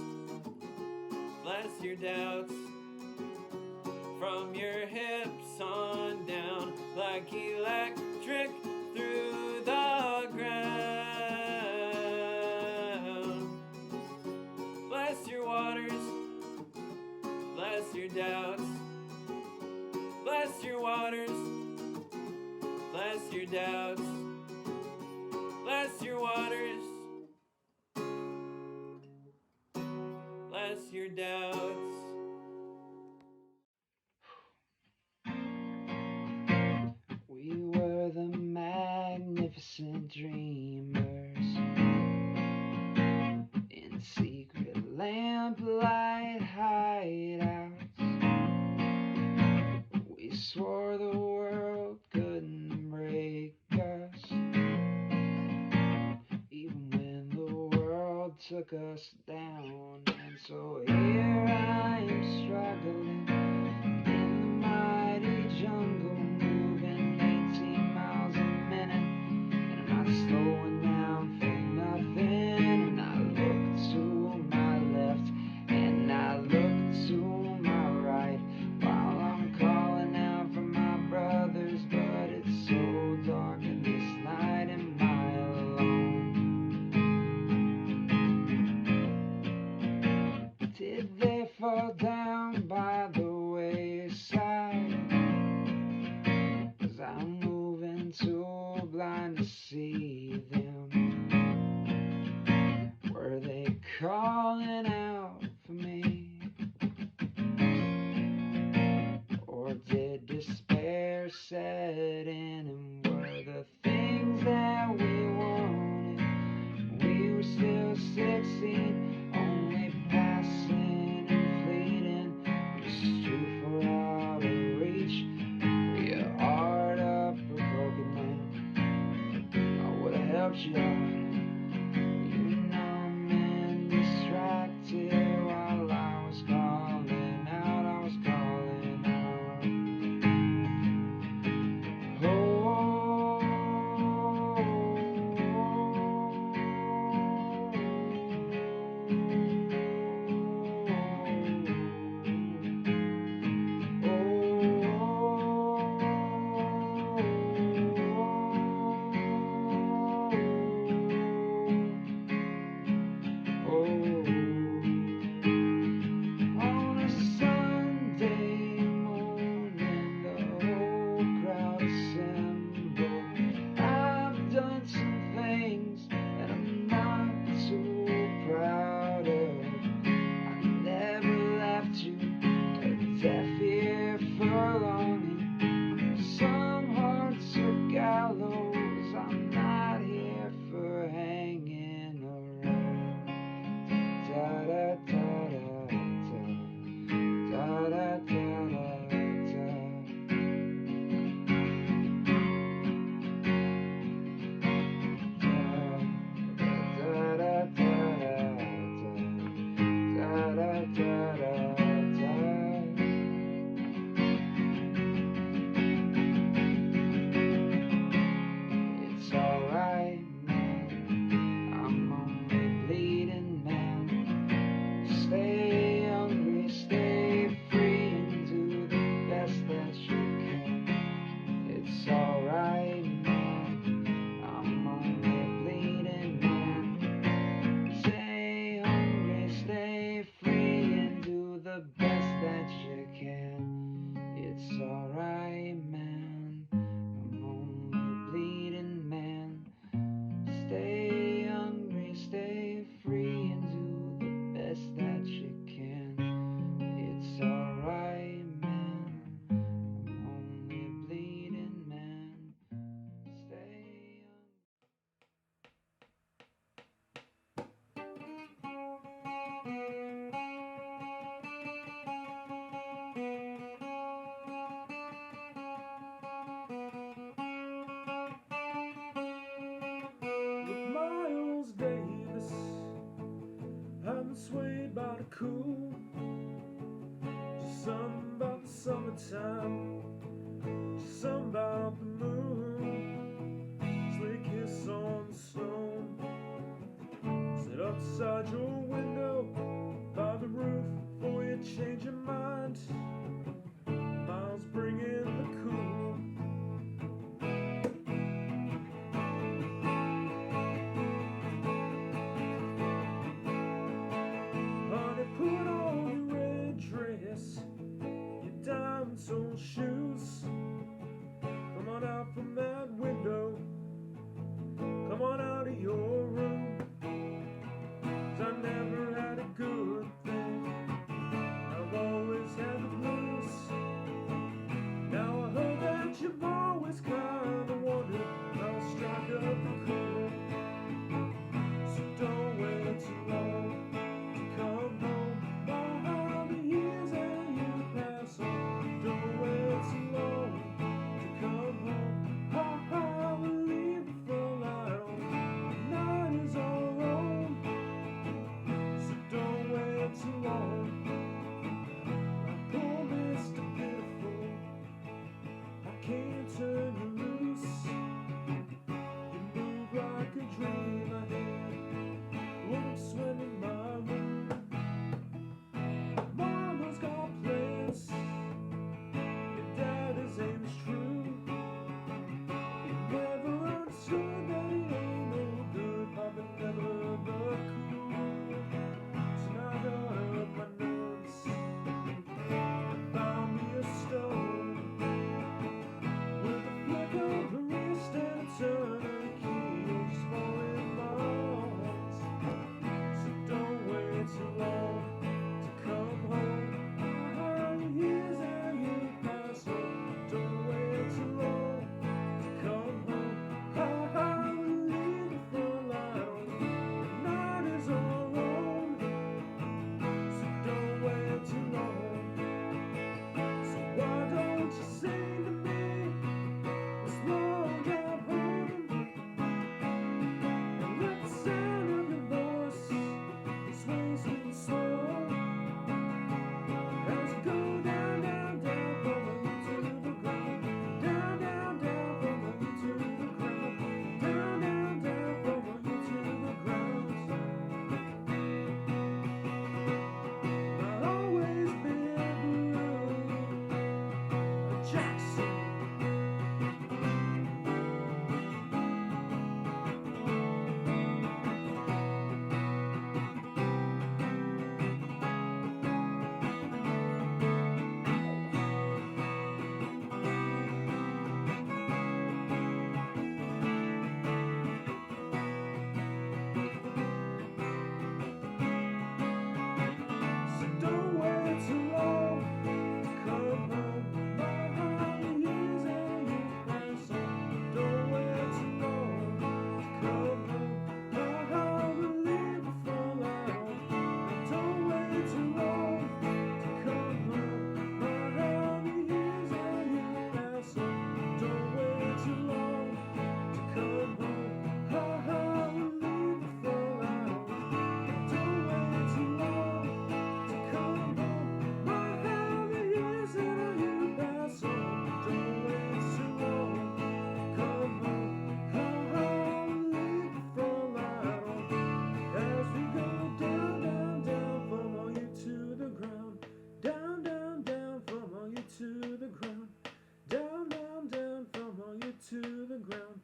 bless your doubts. From your hips on down, like electric through the ground. Bless your waters, bless your doubts. Bless your waters, bless your doubts. Bless your waters, bless your doubts. We were the magnificent dreamers in secret lamplight hideouts. We swore the world couldn't break us, even when the world took us down. And so here I am struggling in the mighty jungle, moving 18 miles a minute, and I'm not slowing down for nothing. And I look to my left and I look to my right while I'm calling out for my brothers, but it's so dark in this night. Am I alone? Did they fall down by the wayside? 'Cause I'm moving too blind to see them. Were they calling out for me? Or did despair set in, and were the things that we wanted, we were still 16, only passing and fleeting, just too far out of reach? Were your heart up or broken man? I would have helped you out. You numb and distracted while I was calling out, I was calling out. Oh, by the cool. Just something about the summertime. Just something about the moon. Slick kiss on the snow. Sit outside your window by the roof before you change your mind. Miles bring in the cool. Honey, put on your red dress, your diamond-sole shoes. Come on out from that window. Come on out of your room. 'Cause I never had a good thing. I've always had the blues. Now I heard that you've always kind of wondered how to strike up the cool. So don't wait too long to come home. All the years that you pass on. Don't wait too long to come home. I will leave the front light on. The night is our own. So don't wait too long. Poor Mr. Pitiful, I can't turn you loose. You move like a dream I had. Whoops, when in my room. Mama's got plans. Your daddy's aim is true. You never understood that he ain't no good. Papa never the cool. So now I got up my nose. Found me a stone with a flick of the wrist and a turn of the key. You'll just fall in my arms. So don't wait too long to come home. Years and you pass on. Don't wait too long to come home. I will leave the front light on. The night is our own. So don't wait too long. So why don't you sing to me a slow drive home? And let the sound of your voice swing sweet and slow. As you go down, down, down from you to the ground. Down, down, down from you to the ground. Down, down, down from you to the ground. Not always been blue. Jackson. So don't wait too long to come home. My years and you pass on. Don't wait too long to come home. I will leave the front light on. Don't wait too long to come home. My years and you pass on. Don't wait too long to come home. I will leave the front light on. Don't wait too long to come home. My years and you pass on. Don't wait too long to come home. I will leave the front light on. As we go down, down, down from all you to the ground. Down, down, down from all you to the ground. Down, down, down from all you to the ground.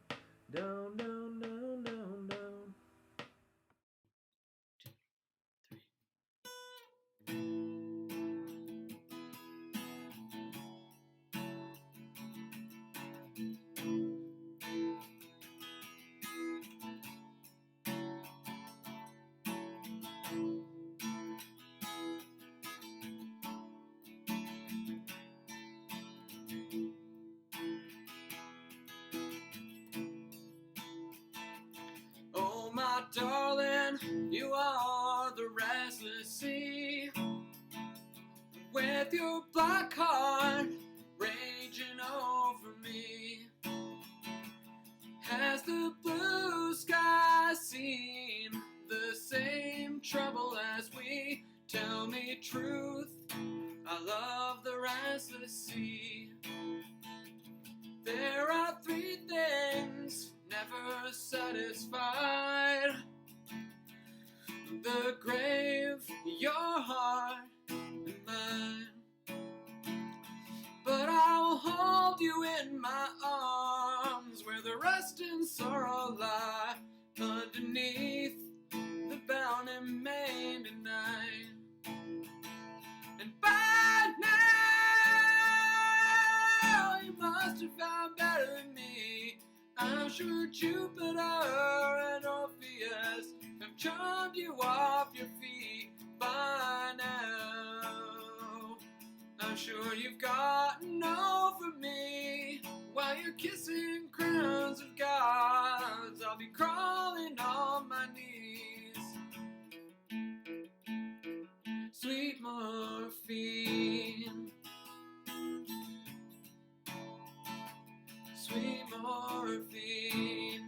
Down, down, down, down, down. Oh, my darling, you are the restless sea. With your black heart raging over me. Has the blue sky seen the same trouble as we? to see. There are three things never satisfied: the grave, your heart, and mine. But I will hold you in my arms where the rest in sorrow lie, underneath the bound and maimed night. And by now you must have found better than me. I'm sure Jupiter and Orpheus have charmed you off your feet by now. I'm sure you've gotten over me. While you're kissing crowns of gods, I'll be crawling on my knees. Sweet morphine, sweet morphine.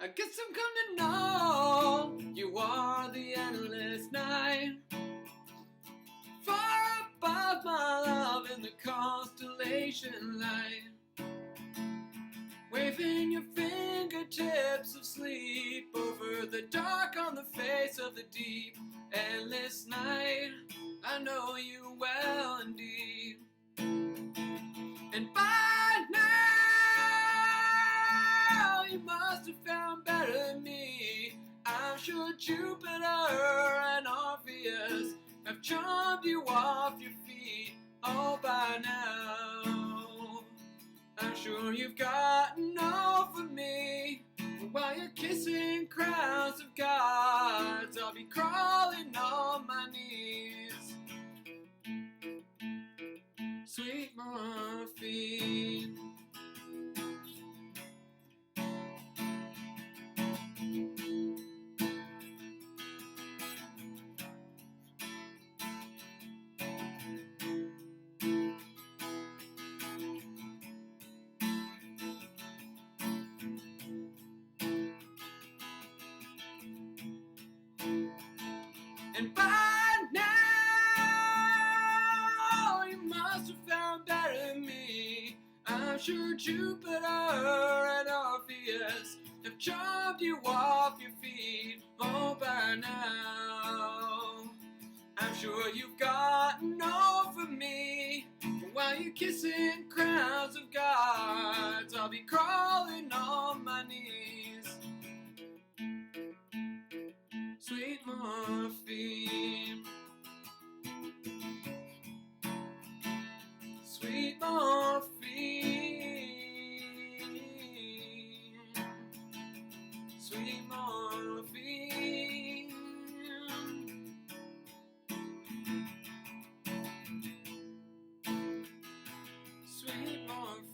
I guess I've come to know you are the endless night, far above my love in the constellation light, waving your fingertips of sleep over the dark on the face of the deep. Endless night, I know you well indeed. And by now you must have found better than me. I'm sure Jupiter and Orpheus have charmed you off your feet. Oh, by now I'm sure you've gotten over me. While you're kissing crowns of gods, I'll be crawling on my knees. Sweet morphine, and by now you must have found better than me. I'm sure Jupiter and Orpheus have charmed you off your feet. Oh, by now I'm sure you've gotten over me. While you're kissing crowns of gods, I'll be crawling on my knees. Sweet morphine, sweet morphine, sweet morphine, sweet morphine.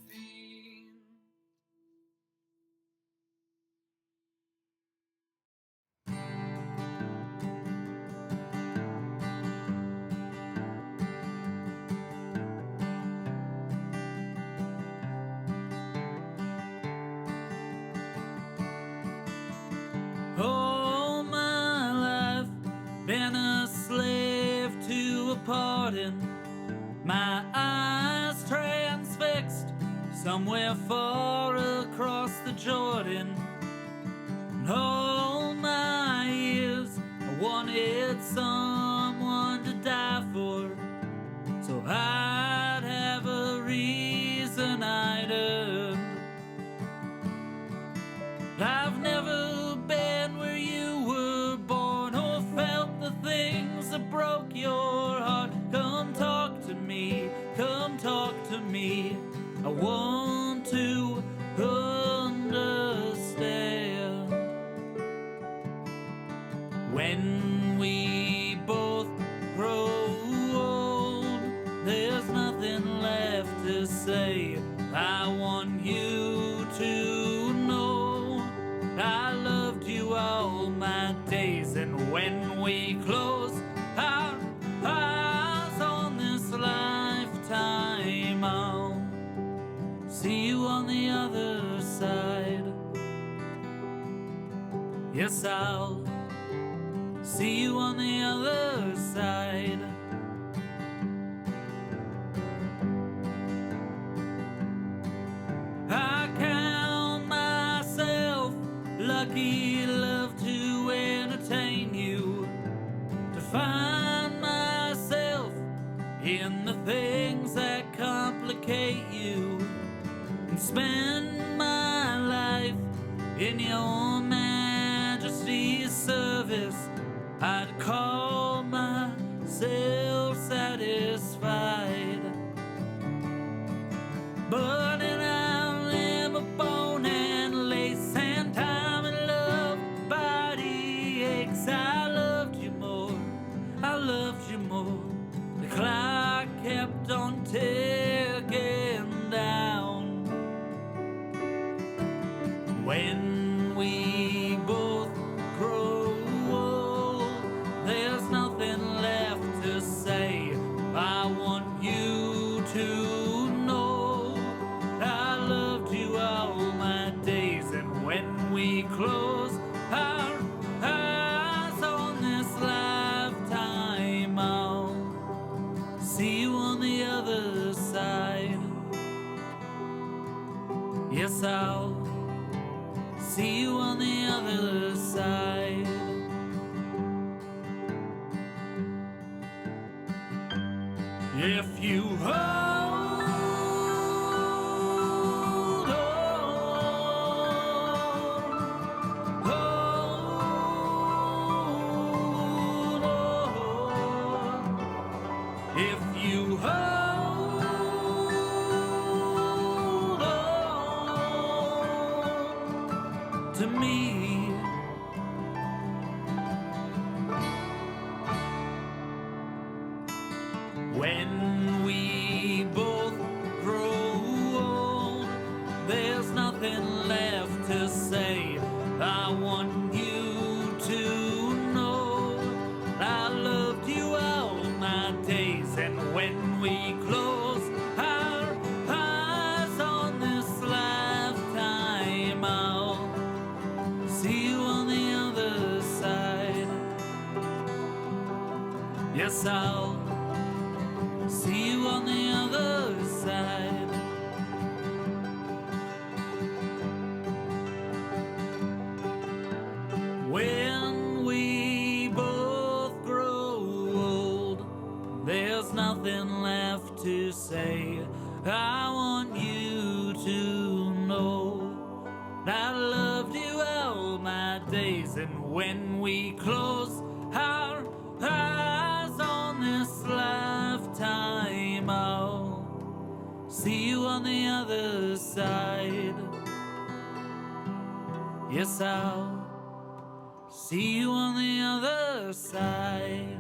All my life, been a slave to a pardon. My eyes transfixed somewhere far across the Jordan. And all my years, I wanted someone to die for, so I'd have a reason I'd earned. I've never been where you were born or felt the things that broke your heart. Come talk to me, come talk to me. I want to understand. When we both grow old, there's nothing left to say. I want you to know I loved you all my days. And when we close our eyes on this lifetime, I'll see you on the other side. Yes, I'll see you on the other side. things that complicate you, and spend my life in your majesty's service. I'd call myself satisfied. But in our limb of bone and lace and time and love, body aches. I loved you more, I loved you more. The clock kept on ticking down. When we both grow old, there's nothing left to say. I want you to know I loved you all my days. And when we close our eyes on this lifetime, I'll see you on the other side. Yes, I'll see you on the other side. If you hold on, hold on. If you hold on to me, when we both grow old, there's nothing left to say. I want you to know I loved you all my days. And when we close our eyes on this lifetime, I'll see you on the other side. Yes, I'll see you on the other side. When we both grow old, there's nothing left to say. I want you to know I loved you all my days. And when we close our eyes on this lifetime, I'll see you on the other side. Yes, I'll see you on the other side.